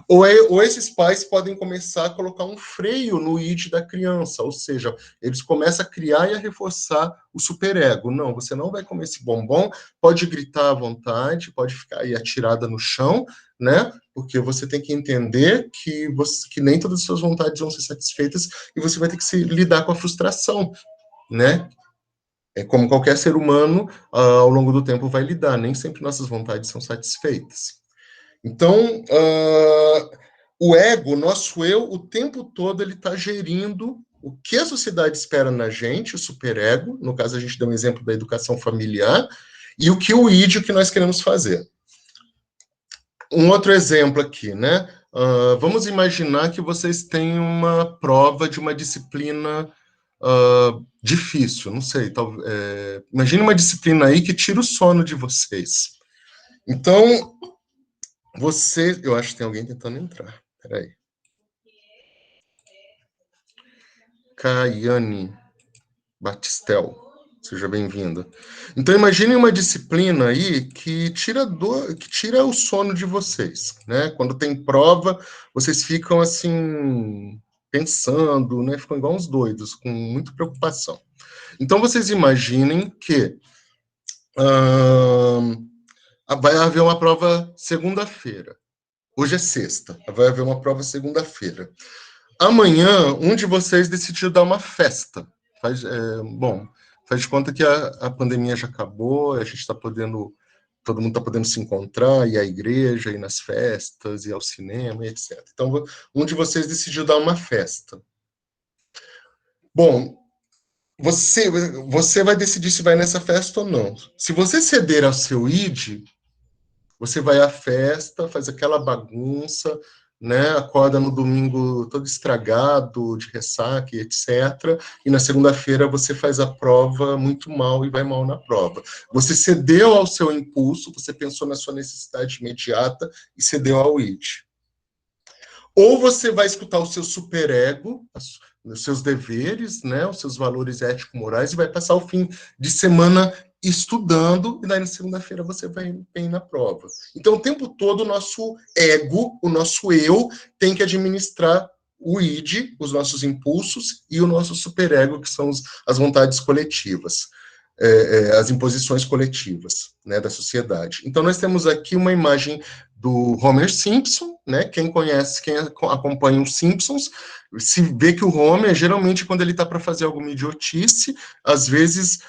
Ou esses pais podem começar a colocar um freio no id da criança, ou seja, eles começam a criar e a reforçar o superego. Não, você não vai comer esse bombom, pode gritar à vontade, pode ficar aí atirada no chão, né? Porque você tem que entender que nem todas as suas vontades vão ser satisfeitas e você vai ter que lidar com a frustração, né? É como qualquer ser humano, ao longo do tempo, vai lidar. Nem sempre nossas vontades são satisfeitas. Então, o ego, nosso eu, o tempo todo ele está gerindo o que a sociedade espera na gente, o superego, no caso a gente deu um exemplo da educação familiar, e o que o id, o que nós queremos fazer. Um outro exemplo aqui, né? Vamos imaginar que vocês têm uma prova de uma disciplina difícil, não sei, imagine uma disciplina aí que tira o sono de vocês. Então, eu acho que tem alguém tentando entrar. Peraí. Caiane Batistel, seja bem-vinda. Então, imagine uma disciplina aí que tira o sono de vocês, né? Quando tem prova, vocês ficam assim pensando, né? Ficam igual uns doidos, com muita preocupação. Então, vocês imaginem que vai haver uma prova segunda-feira. Hoje é sexta, vai haver uma prova segunda-feira. Amanhã, um de vocês decidiu dar uma festa. Faz de conta que a pandemia já acabou, a gente está podendo, todo mundo está podendo se encontrar, ir à igreja, ir nas festas, ir ao cinema, etc. Então, um de vocês decidiu dar uma festa. Bom, você vai decidir se vai nessa festa ou não. Se você ceder ao seu id, você vai à festa, faz aquela bagunça, né? Acorda no domingo todo estragado, de ressaca, etc. E na segunda-feira você faz a prova muito mal e vai mal na prova. Você cedeu ao seu impulso, você pensou na sua necessidade imediata e cedeu ao id. Ou você vai escutar o seu superego, os seus deveres, né, os seus valores ético-morais, e vai passar o fim de semana estudando, e daí na segunda-feira você vai bem na prova. Então, o tempo todo, o nosso ego, o nosso eu, tem que administrar o id, os nossos impulsos, e o nosso superego, que são as vontades coletivas, as imposições coletivas, né, da sociedade. Então, nós temos aqui uma imagem do Homer Simpson, né? Quem conhece, quem acompanha os Simpsons, se vê que o Homer, geralmente, quando ele está para fazer alguma idiotice, às vezes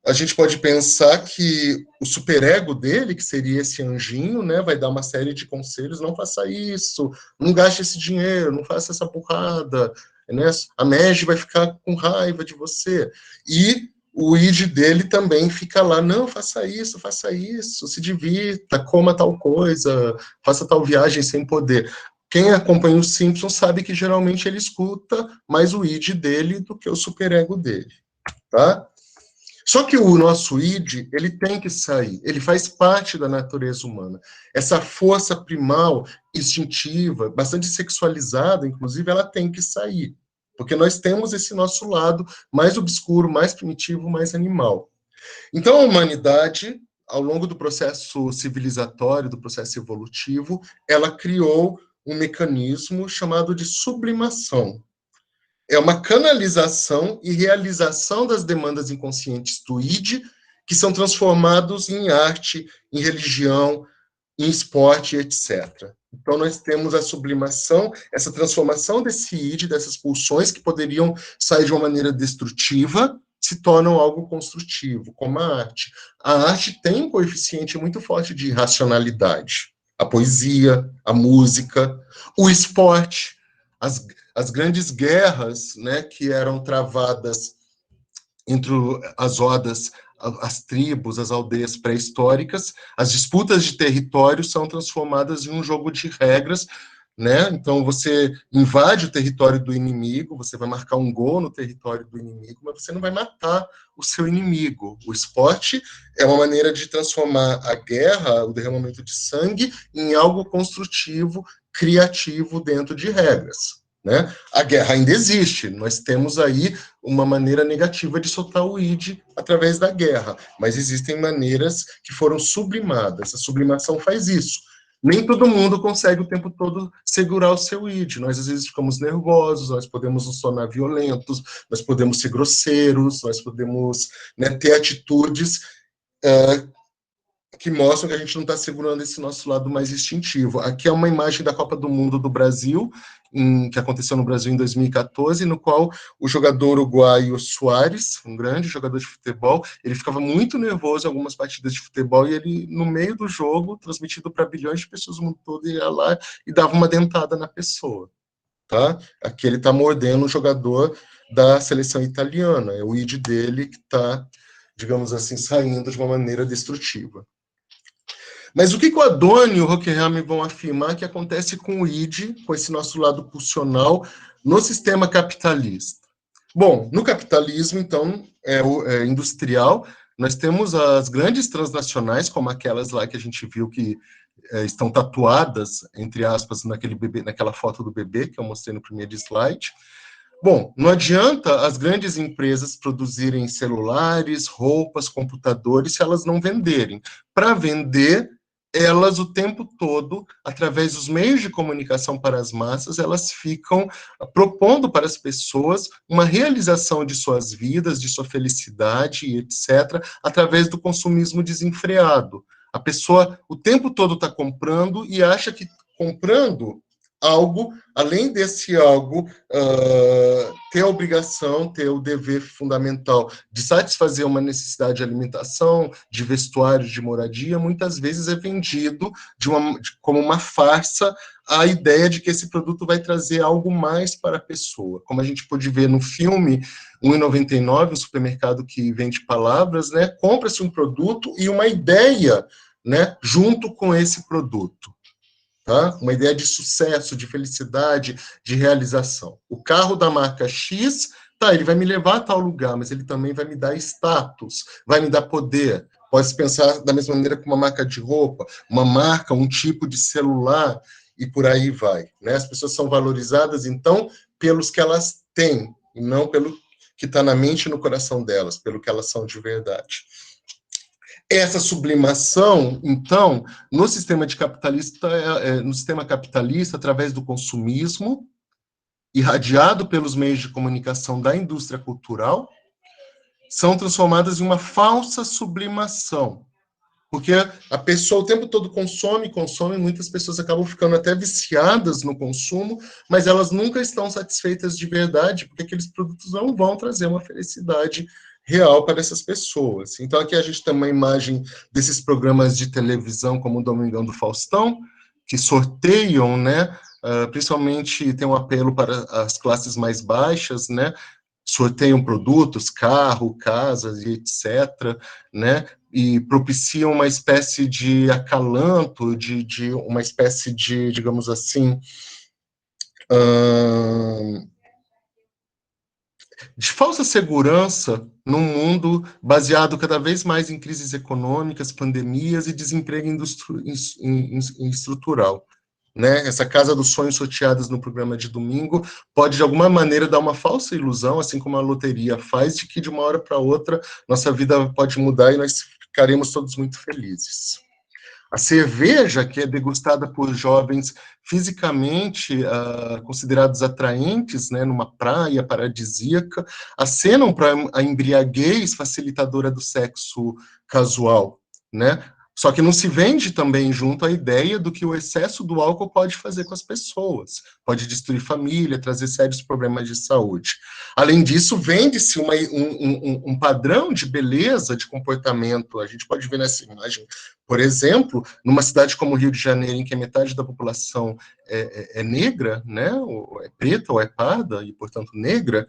a gente pode pensar que o superego dele, que seria esse anjinho, né, vai dar uma série de conselhos: não faça isso, não gaste esse dinheiro, não faça essa burrada, né? A Meg vai ficar com raiva de você. E o id dele também fica lá: não, faça isso, se divirta, coma tal coisa, faça tal viagem sem poder. Quem acompanha os Simpsons sabe que geralmente ele escuta mais o id dele do que o superego dele, tá? Só que o nosso id, ele tem que sair, ele faz parte da natureza humana. Essa força primal, instintiva, bastante sexualizada, inclusive, ela tem que sair. Porque nós temos esse nosso lado mais obscuro, mais primitivo, mais animal. Então, a humanidade, ao longo do processo civilizatório, do processo evolutivo, ela criou um mecanismo chamado de sublimação. É uma canalização e realização das demandas inconscientes do id, que são transformados em arte, em religião, em esporte, etc. Então, nós temos a sublimação, essa transformação desse id, dessas pulsões que poderiam sair de uma maneira destrutiva, se tornam algo construtivo, como a arte. A arte tem um coeficiente muito forte de racionalidade. A poesia, a música, o esporte, as grandes guerras, né, que eram travadas entre as hordas, as tribos, as aldeias pré-históricas, as disputas de território são transformadas em um jogo de regras, né? Então você invade o território do inimigo, você vai marcar um gol no território do inimigo, mas você não vai matar o seu inimigo. O esporte é uma maneira de transformar a guerra, o derramamento de sangue, em algo construtivo, criativo dentro de regras, né? A guerra ainda existe, nós temos aí uma maneira negativa de soltar o id através da guerra, mas existem maneiras que foram sublimadas. A sublimação faz isso. nem todo mundo consegue o tempo todo segurar o seu id. Nós, às vezes, ficamos nervosos, nós podemos nos tornar violentos, nós podemos ser grosseiros, nós podemos, né, ter atitudes que mostram que a gente não está segurando esse nosso lado mais instintivo. Aqui é uma imagem da Copa do Mundo do Brasil, que aconteceu no Brasil em 2014, no qual o jogador uruguaio Suárez, um grande jogador de futebol, ele ficava muito nervoso em algumas partidas de futebol, e ele, no meio do jogo, transmitido para bilhões de pessoas no mundo todo, ia lá e dava uma dentada na pessoa. Tá? Aqui ele está mordendo um jogador da seleção italiana, é o id dele que está, digamos assim, saindo de uma maneira destrutiva. Mas o que o Adorno e o Horkheimer vão afirmar que acontece com o id, com esse nosso lado pulsional, no sistema capitalista? Bom, no capitalismo, então, industrial, nós temos as grandes transnacionais, como aquelas lá que a gente viu que estão tatuadas, entre aspas, naquela foto do bebê que eu mostrei no primeiro slide. Bom, não adianta as grandes empresas produzirem celulares, roupas, computadores, se elas não venderem. Para vender, elas o tempo todo, através dos meios de comunicação para as massas, elas ficam propondo para as pessoas uma realização de suas vidas, de sua felicidade, etc., através do consumismo desenfreado. A pessoa o tempo todo está comprando e acha que comprando algo, além desse algo, ter a obrigação, ter o dever fundamental de satisfazer uma necessidade de alimentação, de vestuário, de moradia, muitas vezes é vendido como uma farsa a ideia de que esse produto vai trazer algo mais para a pessoa. Como a gente pôde ver no filme 1,99, um supermercado que vende palavras, né? Compra-se um produto e uma ideia, né, junto com esse produto. Tá? Uma ideia de sucesso, de felicidade, de realização. O carro da marca X, tá, ele vai me levar a tal lugar, mas ele também vai me dar status, vai me dar poder. Pode-se pensar da mesma maneira com uma marca de roupa, uma marca, um tipo de celular, e por aí vai. Né? As pessoas são valorizadas, então, pelos que elas têm, e não pelo que está na mente e no coração delas, pelo que elas são de verdade. Essa sublimação, então, no sistema capitalista, através do consumismo, irradiado pelos meios de comunicação da indústria cultural, são transformadas em uma falsa sublimação. Porque a pessoa o tempo todo consome, muitas pessoas acabam ficando até viciadas no consumo, mas elas nunca estão satisfeitas de verdade, porque aqueles produtos não vão trazer uma felicidade real para essas pessoas. Então, aqui a gente tem uma imagem desses programas de televisão, como o Domingão do Faustão, que sorteiam, né? Principalmente tem um apelo para as classes mais baixas, né? Sorteiam produtos, carro, casas e etc., né? E propiciam uma espécie de acalanto, de uma espécie de, digamos assim, de falsa segurança num mundo baseado cada vez mais em crises econômicas, pandemias e desemprego estrutural. Né? Essa casa dos sonhos sorteadas no programa de domingo pode, de alguma maneira, dar uma falsa ilusão, assim como a loteria faz, de que de uma hora para outra nossa vida pode mudar e nós ficaremos todos muito felizes. A cerveja, que é degustada por jovens fisicamente considerados atraentes, né, numa praia paradisíaca, acenam para a embriaguez facilitadora do sexo casual, né? Só que não se vende também junto a ideia do que o excesso do álcool pode fazer com as pessoas. Pode destruir família, trazer sérios problemas de saúde. Além disso, vende-se um padrão de beleza, de comportamento. A gente pode ver nessa imagem, por exemplo, numa cidade como o Rio de Janeiro, em que a metade da população é negra, né? Ou é preta ou é parda, e, portanto, negra,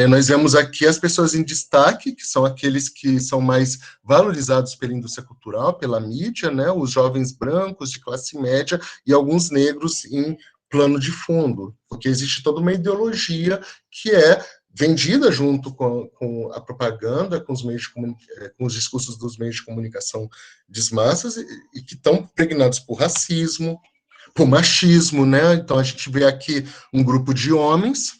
nós vemos aqui as pessoas em destaque, que são aqueles que são mais valorizados pela indústria cultural, pela mídia, né? Os jovens brancos de classe média e alguns negros em plano de fundo, porque existe toda uma ideologia que é vendida junto com a propaganda, com os discursos dos meios de comunicação de massas, e que estão impregnados por racismo, por machismo, né? Então, a gente vê aqui um grupo de homens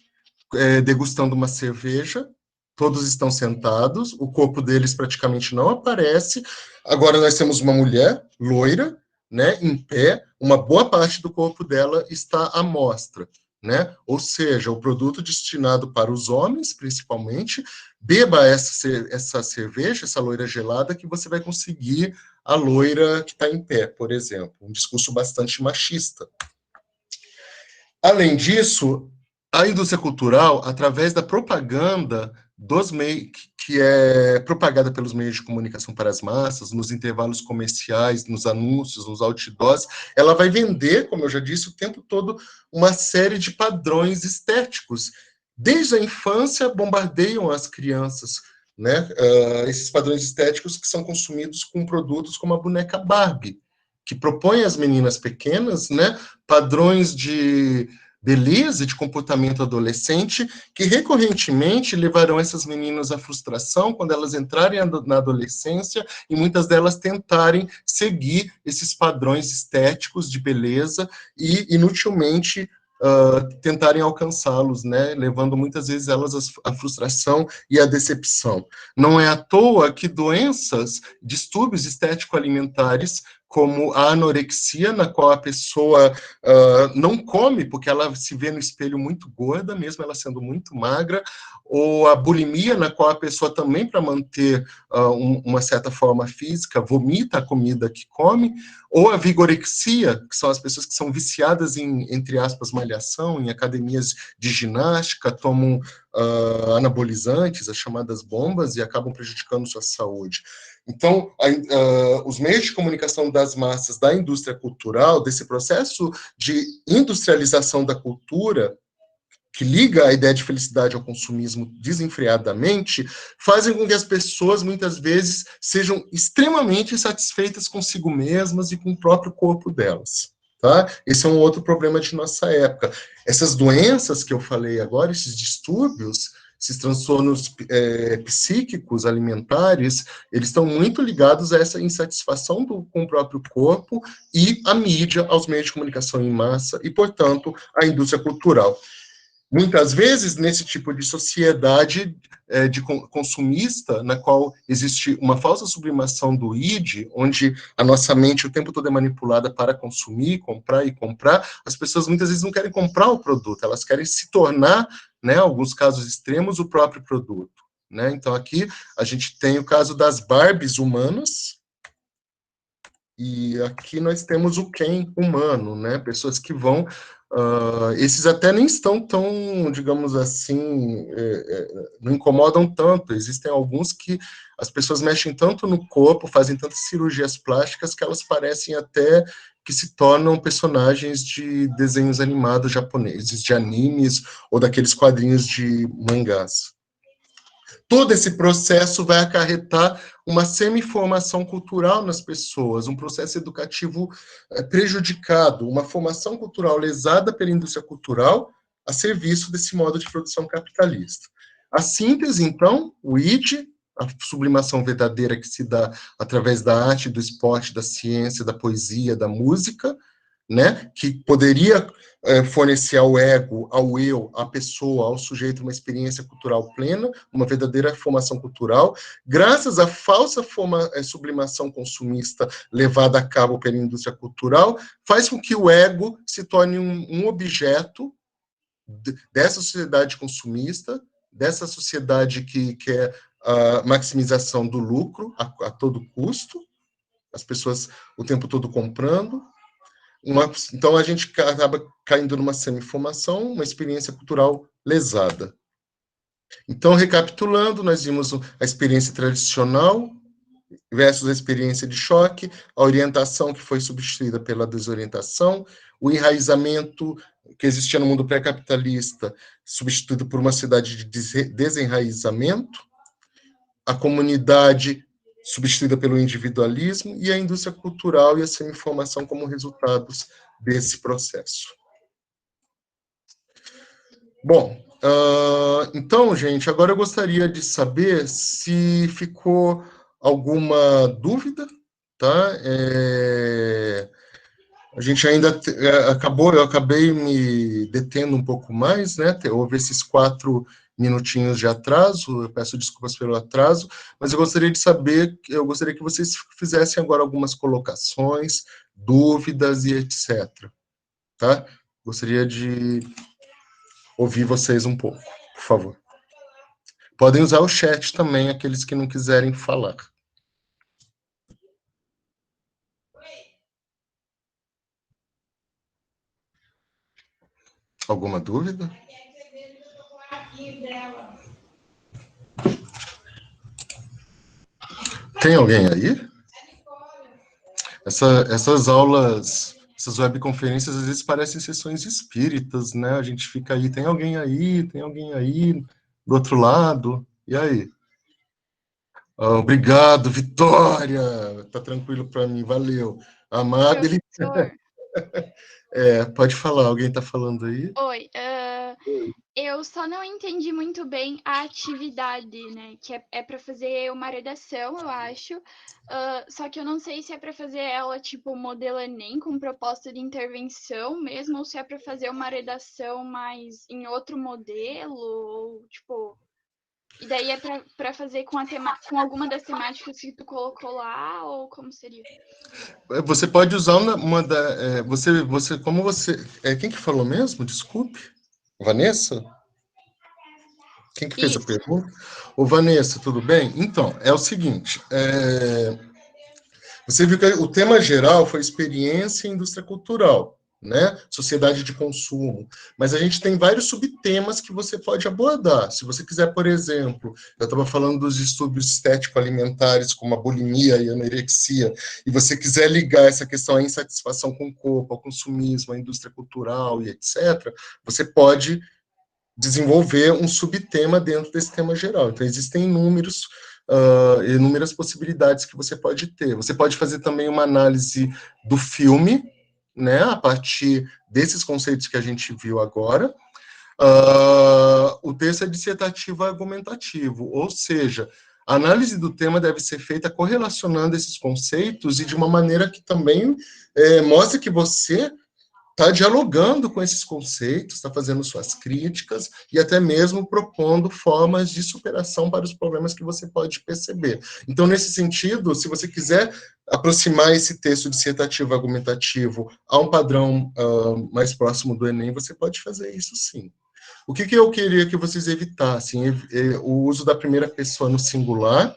degustando uma cerveja, todos estão sentados, o corpo deles praticamente não aparece. Agora nós temos uma mulher loira, né, em pé, uma boa parte do corpo dela está à mostra, né? Ou seja, o produto destinado para os homens, principalmente, beba essa cerveja, essa loira gelada, que você vai conseguir a loira que está em pé, por exemplo. Um discurso bastante machista. Além disso, a indústria cultural, através da propaganda dos meios, que é propagada pelos meios de comunicação para as massas, nos intervalos comerciais, nos anúncios, nos outdoors, ela vai vender, como eu já disse, o tempo todo, uma série de padrões estéticos. Desde a infância, bombardeiam as crianças, né? Esses padrões estéticos que são consumidos com produtos como a boneca Barbie, que propõe às meninas pequenas, né, padrões de beleza e de comportamento adolescente que recorrentemente levarão essas meninas à frustração quando elas entrarem na adolescência e muitas delas tentarem seguir esses padrões estéticos de beleza e inutilmente tentarem alcançá-los, né, levando muitas vezes elas à frustração e à decepção. Não é à toa que doenças, distúrbios estético-alimentares, como a anorexia, na qual a pessoa não come porque ela se vê no espelho muito gorda, mesmo ela sendo muito magra, ou a bulimia, na qual a pessoa também, para manter uma certa forma física, vomita a comida que come, ou a vigorexia, que são as pessoas que são viciadas em, entre aspas, malhação, em academias de ginástica, tomam anabolizantes, as chamadas bombas, e acabam prejudicando sua saúde. Então, os meios de comunicação das massas, da indústria cultural, desse processo de industrialização da cultura, que liga a ideia de felicidade ao consumismo desenfreadamente, fazem com que as pessoas, muitas vezes, sejam extremamente insatisfeitas consigo mesmas e com o próprio corpo delas. Tá? Esse é um outro problema de nossa época. Essas doenças que eu falei agora, esses distúrbios, esses transtornos psíquicos, alimentares, eles estão muito ligados a essa insatisfação com o próprio corpo e a mídia, aos meios de comunicação em massa e, portanto, à indústria cultural. Muitas vezes, nesse tipo de sociedade de consumista, na qual existe uma falsa sublimação do id, onde a nossa mente o tempo todo é manipulada para consumir, comprar e comprar, as pessoas muitas vezes não querem comprar o produto, elas querem se tornar, né, em alguns casos extremos, o próprio produto. Né? Então, aqui a gente tem o caso das Barbies humanas, e aqui nós temos o Ken humano, né? Pessoas que vão... esses até nem estão tão, digamos assim, não incomodam tanto. Existem alguns que as pessoas mexem tanto no corpo, fazem tantas cirurgias plásticas que elas parecem até que se tornam personagens de desenhos animados japoneses, de animes ou daqueles quadrinhos de mangás. Todo esse processo vai acarretar uma semi-formação cultural nas pessoas, um processo educativo prejudicado, uma formação cultural lesada pela indústria cultural a serviço desse modo de produção capitalista. A síntese, então, o id, a sublimação verdadeira que se dá através da arte, do esporte, da ciência, da poesia, da música, né, que poderia fornecer ao ego, ao eu, à pessoa, ao sujeito uma experiência cultural plena, uma verdadeira formação cultural, graças à falsa sublimação consumista levada a cabo pela indústria cultural, faz com que o ego se torne um objeto dessa sociedade consumista, dessa sociedade que quer a maximização do lucro a todo custo, as pessoas o tempo todo comprando. Então, a gente acaba caindo numa semi-formação, uma experiência cultural lesada. Então, recapitulando, nós vimos a experiência tradicional versus a experiência de choque, a orientação que foi substituída pela desorientação, o enraizamento que existia no mundo pré-capitalista, substituído por uma cidade de desenraizamento, a comunidade substituída pelo individualismo e a indústria cultural e a semi-formação como resultados desse processo. Bom, então, gente, agora eu gostaria de saber se ficou alguma dúvida, tá? A gente ainda eu acabei me detendo um pouco mais, né? Houve esses 4 minutinhos de atraso, eu peço desculpas pelo atraso, mas eu gostaria de saber, eu gostaria que vocês fizessem agora algumas colocações, dúvidas e etc. Tá? Gostaria de ouvir vocês um pouco, por favor. Podem usar o chat também, aqueles que não quiserem falar. Alguma dúvida? Tem alguém aí? Essas aulas, essas webconferências, às vezes parecem sessões espíritas, né? A gente fica aí, tem alguém aí, do outro lado, e aí? Obrigado, Vitória! Tá tranquilo para mim, valeu. Amado, ele... Professor, pode falar, alguém está falando aí? oi. Eu só não entendi muito bem a atividade, né? Que é para fazer uma redação, eu acho. Só que eu não sei se é para fazer ela tipo modelo Enem com proposta de intervenção mesmo, ou se é para fazer uma redação mais em outro modelo, ou tipo. E daí é para fazer com alguma das temáticas que tu colocou lá, ou como seria? Você pode usar uma da... como você... quem que falou mesmo? Desculpe. Vanessa? Quem que fez a Isso. pergunta? Ô, Vanessa, tudo bem? Então, é o seguinte, você viu que o tema geral foi experiência e indústria cultural, né? Sociedade de consumo. Mas a gente tem vários subtemas que você pode abordar. Se você quiser, por exemplo, eu estava falando dos distúrbios estético-alimentares, como a bulimia e a anorexia, e você quiser ligar essa questão à insatisfação com o corpo, ao consumismo, à indústria cultural e etc., você pode desenvolver um subtema dentro desse tema geral. Então, existem inúmeras possibilidades que você pode ter. Você pode fazer também uma análise do filme, né, a partir desses conceitos que a gente viu agora. O texto é dissertativo argumentativo, ou seja, a análise do tema deve ser feita correlacionando esses conceitos e de uma maneira que também mostre que você está dialogando com esses conceitos, está fazendo suas críticas e até mesmo propondo formas de superação para os problemas que você pode perceber. Então, nesse sentido, se você quiser aproximar esse texto dissertativo argumentativo a um padrão mais próximo do Enem, você pode fazer isso sim. O que eu queria que vocês evitassem? O uso da primeira pessoa no singular,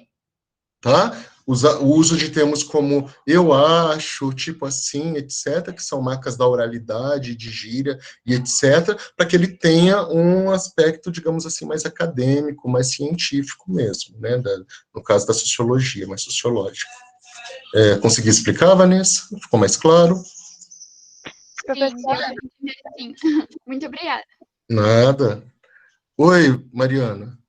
tá? O uso de termos como eu acho, tipo assim, etc., que são marcas da oralidade, de gíria e etc., para que ele tenha um aspecto, digamos assim, mais acadêmico, mais científico mesmo, né? No caso da sociologia, mais sociológico. Consegui explicar, Vanessa? Ficou mais claro? Sim, deu para entender sim. Muito obrigada. Nada. Oi, Mariana.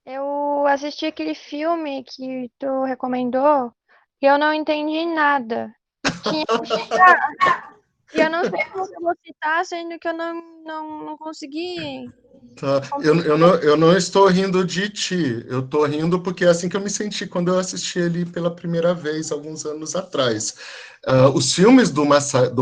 Eu assisti aquele filme que tu recomendou e eu não entendi nada. Tinha que citar. E eu não sei como que eu vou citar, sendo que eu não consegui. Tá. Eu não estou rindo de ti, eu estou rindo porque é assim que eu me senti quando eu assisti ele pela primeira vez, alguns anos atrás. Os filmes do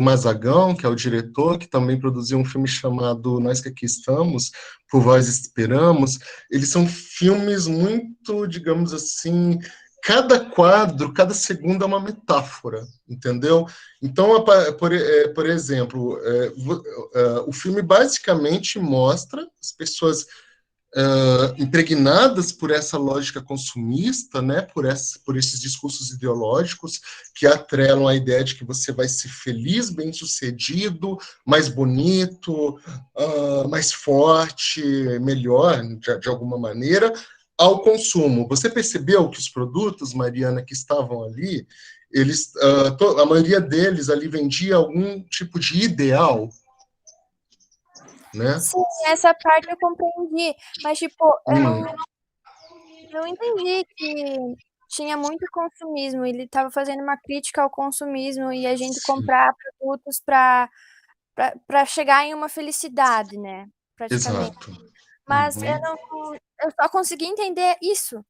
Mazagão, que é o diretor, que também produziu um filme chamado Nós que Aqui Estamos, Por Vós Esperamos, eles são filmes muito, digamos assim, cada quadro, cada segundo é uma metáfora, entendeu? Então, por exemplo, o filme basicamente mostra as pessoas impregnadas por essa lógica consumista, né, por esses discursos ideológicos que atrelam a ideia de que você vai ser feliz, bem-sucedido, mais bonito, mais forte, melhor, de alguma maneira, ao consumo. Você percebeu que os produtos, Mariana, que estavam ali, a maioria deles ali vendia algum tipo de ideal, né? Sim, essa parte eu compreendi, mas tipo, eu não entendi que tinha muito consumismo. Ele estava fazendo uma crítica ao consumismo e a gente comprar produtos para chegar em uma felicidade, né? Praticamente. Exato. Mas eu só consegui entender isso.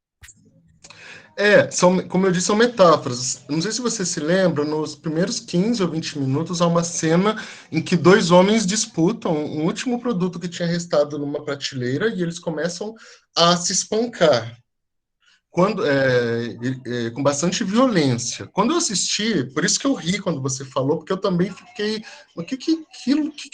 Como eu disse, são metáforas. Não sei se você se lembra, nos primeiros 15 ou 20 minutos há uma cena em que dois homens disputam um último produto que tinha restado numa prateleira e eles começam a se espancar. com bastante violência. Quando eu assisti, por isso que eu ri quando você falou, porque eu também fiquei, o que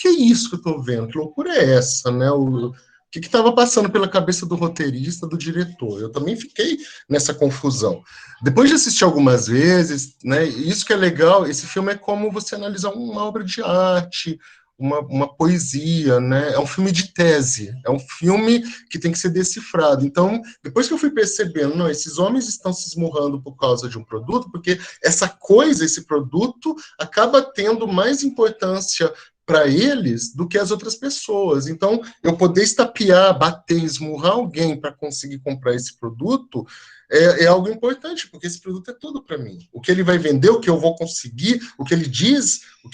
é isso que eu estou vendo? Que loucura é essa, né? O que estava passando pela cabeça do roteirista, do diretor? Eu também fiquei nessa confusão. Depois de assistir algumas vezes, né? Isso que é legal, esse filme é como você analisar uma obra de arte, uma poesia, né? É um filme de tese, é um filme que tem que ser decifrado. Então, depois que eu fui percebendo, não, esses homens estão se esmurrando por causa de um produto, porque essa coisa, esse produto, acaba tendo mais importância para eles do que as outras pessoas. Então, eu poder estapear, bater, esmurrar alguém para conseguir comprar esse produto é algo importante, porque esse produto é tudo para mim. O que ele vai vender, o que eu vou conseguir, o que ele diz, o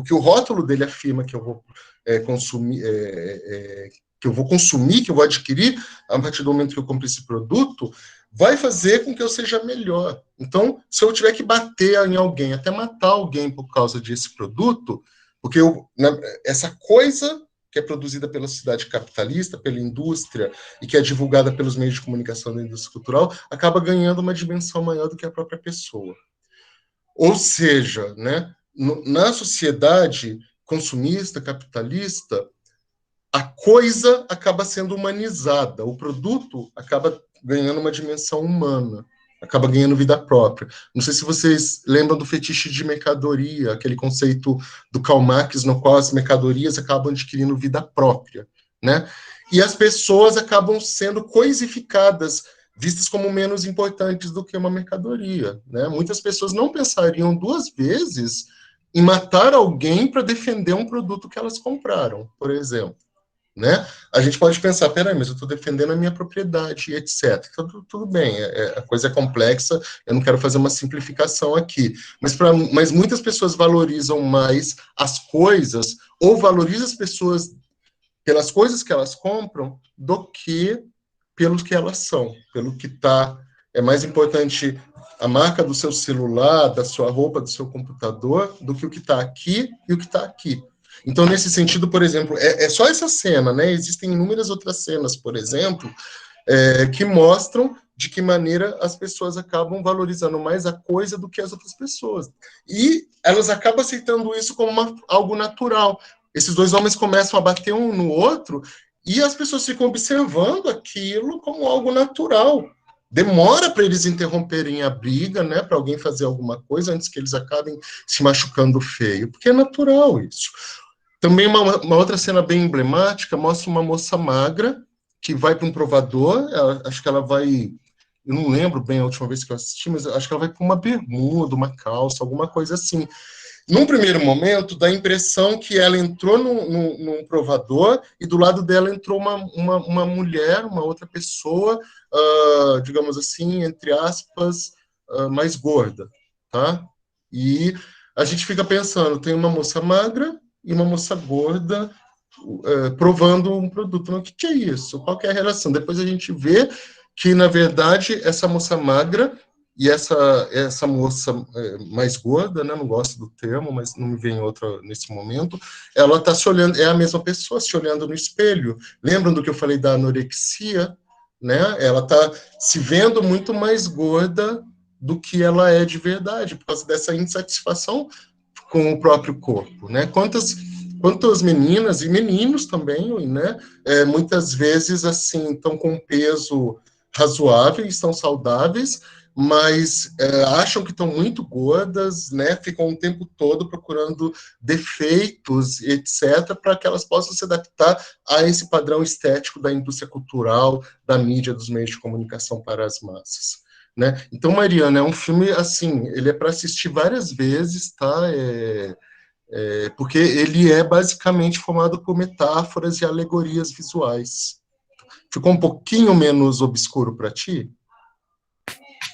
que o rótulo dele afirma que eu vou consumir, que eu vou consumir, que eu vou adquirir, a partir do momento que eu compro esse produto, vai fazer com que eu seja melhor. Então, se eu tiver que bater em alguém, até matar alguém por causa desse produto, porque essa coisa que é produzida pela sociedade capitalista, pela indústria, e que é divulgada pelos meios de comunicação da indústria cultural, acaba ganhando uma dimensão maior do que a própria pessoa. Ou seja, né, na sociedade consumista, capitalista, a coisa acaba sendo humanizada, o produto acaba ganhando uma dimensão humana, acaba ganhando vida própria. Não sei se vocês lembram do fetiche de mercadoria, aquele conceito do Karl Marx, no qual as mercadorias acabam adquirindo vida própria, né? E as pessoas acabam sendo coisificadas, vistas como menos importantes do que uma mercadoria, né? Muitas pessoas não pensariam duas vezes em matar alguém para defender um produto que elas compraram, por exemplo. Né? A gente pode pensar, peraí, mas eu estou defendendo a minha propriedade, etc. Tudo bem, a coisa é complexa, eu não quero fazer uma simplificação aqui. Mas muitas pessoas valorizam mais as coisas, ou valorizam as pessoas pelas coisas que elas compram, do que pelo que elas são, pelo que está. É mais importante a marca do seu celular, da sua roupa, do seu computador, do que o que está aqui e o que está aqui. Então, nesse sentido, por exemplo, é só essa cena, né? Existem inúmeras outras cenas, por exemplo, que mostram de que maneira as pessoas acabam valorizando mais a coisa do que as outras pessoas. E elas acabam aceitando isso como algo natural. Esses dois homens começam a bater um no outro e as pessoas ficam observando aquilo como algo natural. Demora para eles interromperem a briga, né, para alguém fazer alguma coisa antes que eles acabem se machucando feio, porque é natural isso. Também uma outra cena bem emblemática mostra uma moça magra que vai para um provador, acho que ela vai, eu não lembro bem a última vez que eu assisti, mas acho que ela vai com uma bermuda, uma calça, alguma coisa assim. Num primeiro momento, dá a impressão que ela entrou num provador e do lado dela entrou uma mulher, uma outra pessoa, digamos assim, entre aspas, mais gorda, tá? E a gente fica pensando, tem uma moça magra e uma moça gorda provando um produto. O que é isso? Qual que é a relação? Depois a gente vê que, na verdade, essa moça magra e essa moça mais gorda, né, não gosto do termo, mas não me vem outra nesse momento, ela está se olhando, é a mesma pessoa se olhando no espelho. Lembram do que eu falei da anorexia? Né? Ela está se vendo muito mais gorda do que ela é de verdade, por causa dessa insatisfação com o próprio corpo. Né? Quantas meninas e meninos também, né, muitas vezes assim estão com um peso razoável, estão saudáveis, mas acham que estão muito gordas, né? Ficam o tempo todo procurando defeitos, etc., para que elas possam se adaptar a esse padrão estético da indústria cultural, da mídia, dos meios de comunicação para as massas. Né? Então, Mariana, é um filme, assim, ele é para assistir várias vezes, tá? Porque ele é basicamente formado por metáforas e alegorias visuais. Ficou um pouquinho menos obscuro para ti?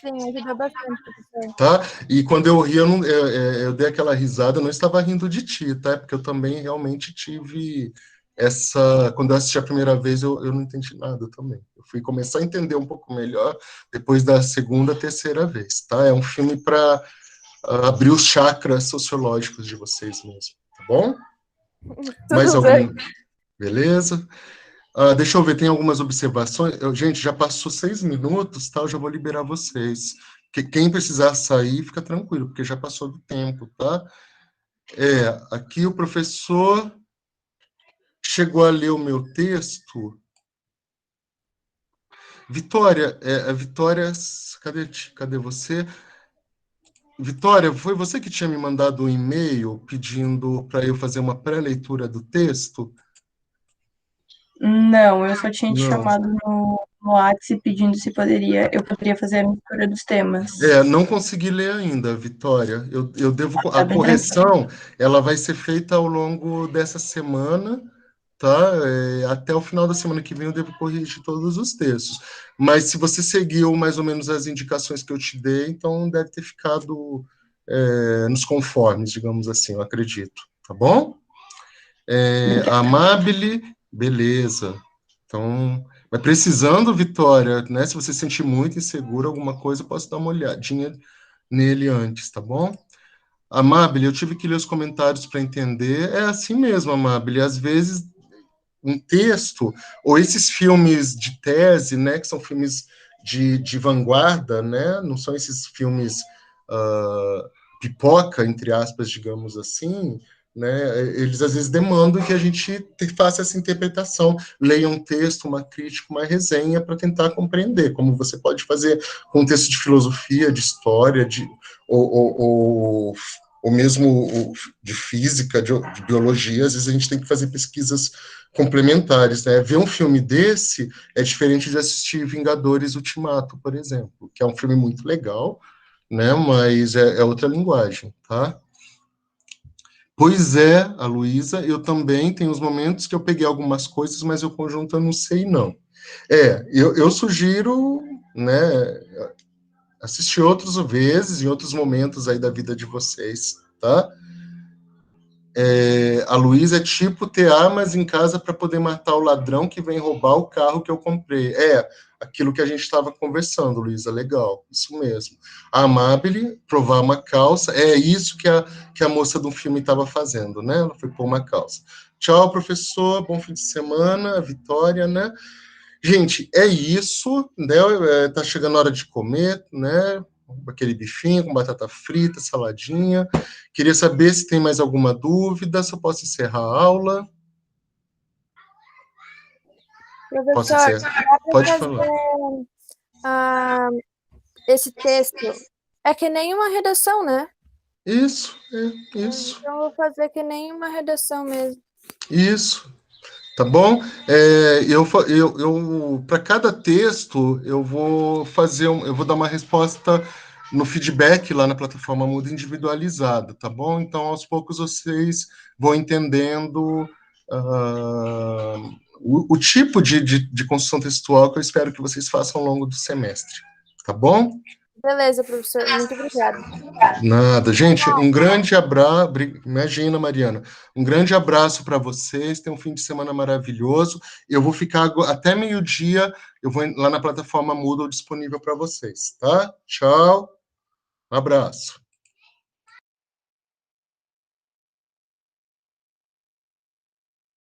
Sim, ajudou bastante, professor. Tá? E quando eu ri, eu dei aquela risada, eu não estava rindo de ti, tá? Porque eu também realmente tive essa... Quando eu assisti a primeira vez, eu não entendi nada também. Eu fui começar a entender um pouco melhor depois da segunda, terceira vez, tá? É um filme para abrir os chakras sociológicos de vocês mesmo, tá bom? Mais algum? Beleza? Deixa eu ver, tem algumas observações. Gente, já passou 6 minutos, tá? Eu já vou liberar vocês. Quem precisar sair, fica tranquilo, porque já passou do tempo, tá? Aqui o professor chegou a ler o meu texto. Vitória, Vitória, cadê você? Vitória, foi você que tinha me mandado um e-mail pedindo para eu fazer uma pré-leitura do texto? Não, eu só tinha te Não. chamado no WhatsApp pedindo se eu poderia fazer a mistura dos temas. Não consegui ler ainda, Vitória. Eu devo. Tá A bem correção, ela vai ser feita ao longo dessa semana, tá? Até o final da semana que vem eu devo corrigir todos os textos. Mas se você seguiu mais ou menos as indicações que eu te dei, então deve ter ficado nos conformes, digamos assim, eu acredito. Tá bom? Amabile, beleza. Então, mas precisando, Vitória, né? Se você se sentir muito inseguro, alguma coisa, eu posso dar uma olhadinha nele antes, tá bom? Amabile, eu tive que ler os comentários para entender. É assim mesmo, Amabile. Às vezes, um texto, ou esses filmes de tese, né? Que são filmes de vanguarda, né? Não são esses filmes pipoca, entre aspas, digamos assim, né? Eles às vezes demandam que a gente faça essa interpretação, leia um texto, uma crítica, uma resenha para tentar compreender, como você pode fazer com um texto de filosofia, de história, ou mesmo de física, de biologia. Às vezes a gente tem que fazer pesquisas complementares, né? Ver um filme desse é diferente de assistir Vingadores Ultimato, por exemplo, que é um filme muito legal, né? Mas é outra linguagem, tá? Pois é, a Luísa, eu também tenho os momentos que eu peguei algumas coisas, mas o conjunto eu não sei, não. Eu sugiro, né, assistir outras vezes, em outros momentos aí da vida de vocês, tá? A Luísa é tipo ter armas em casa para poder matar o ladrão que vem roubar o carro que eu comprei. Aquilo que a gente estava conversando, Luísa, legal, isso mesmo. A Amabile, provar uma calça, é isso que a moça do filme estava fazendo, né? Ela foi pôr uma calça. Tchau, professor, bom fim de semana, Vitória, né? Gente, é isso, né? Tá chegando a hora de comer, né? Aquele bifinho com batata frita, saladinha. Queria saber se tem mais alguma dúvida, se eu posso encerrar a aula. Professor, Pode falar. Esse texto é que nem uma redação, né? Isso. Então, eu vou fazer que nem uma redação mesmo. Isso. Tá bom? Eu para cada texto, eu vou dar uma resposta no feedback lá na plataforma Muda individualizado, tá bom? Então, aos poucos, vocês vão entendendo o tipo de construção textual que eu espero que vocês façam ao longo do semestre, tá bom? Beleza, professor. Muito obrigada. Nada. Gente, um grande abraço. Imagina, Mariana. Um grande abraço para vocês. Tenham um fim de semana maravilhoso. Eu vou ficar até meio-dia. Eu vou lá na plataforma Moodle disponível para vocês, tá? Tchau. Um abraço.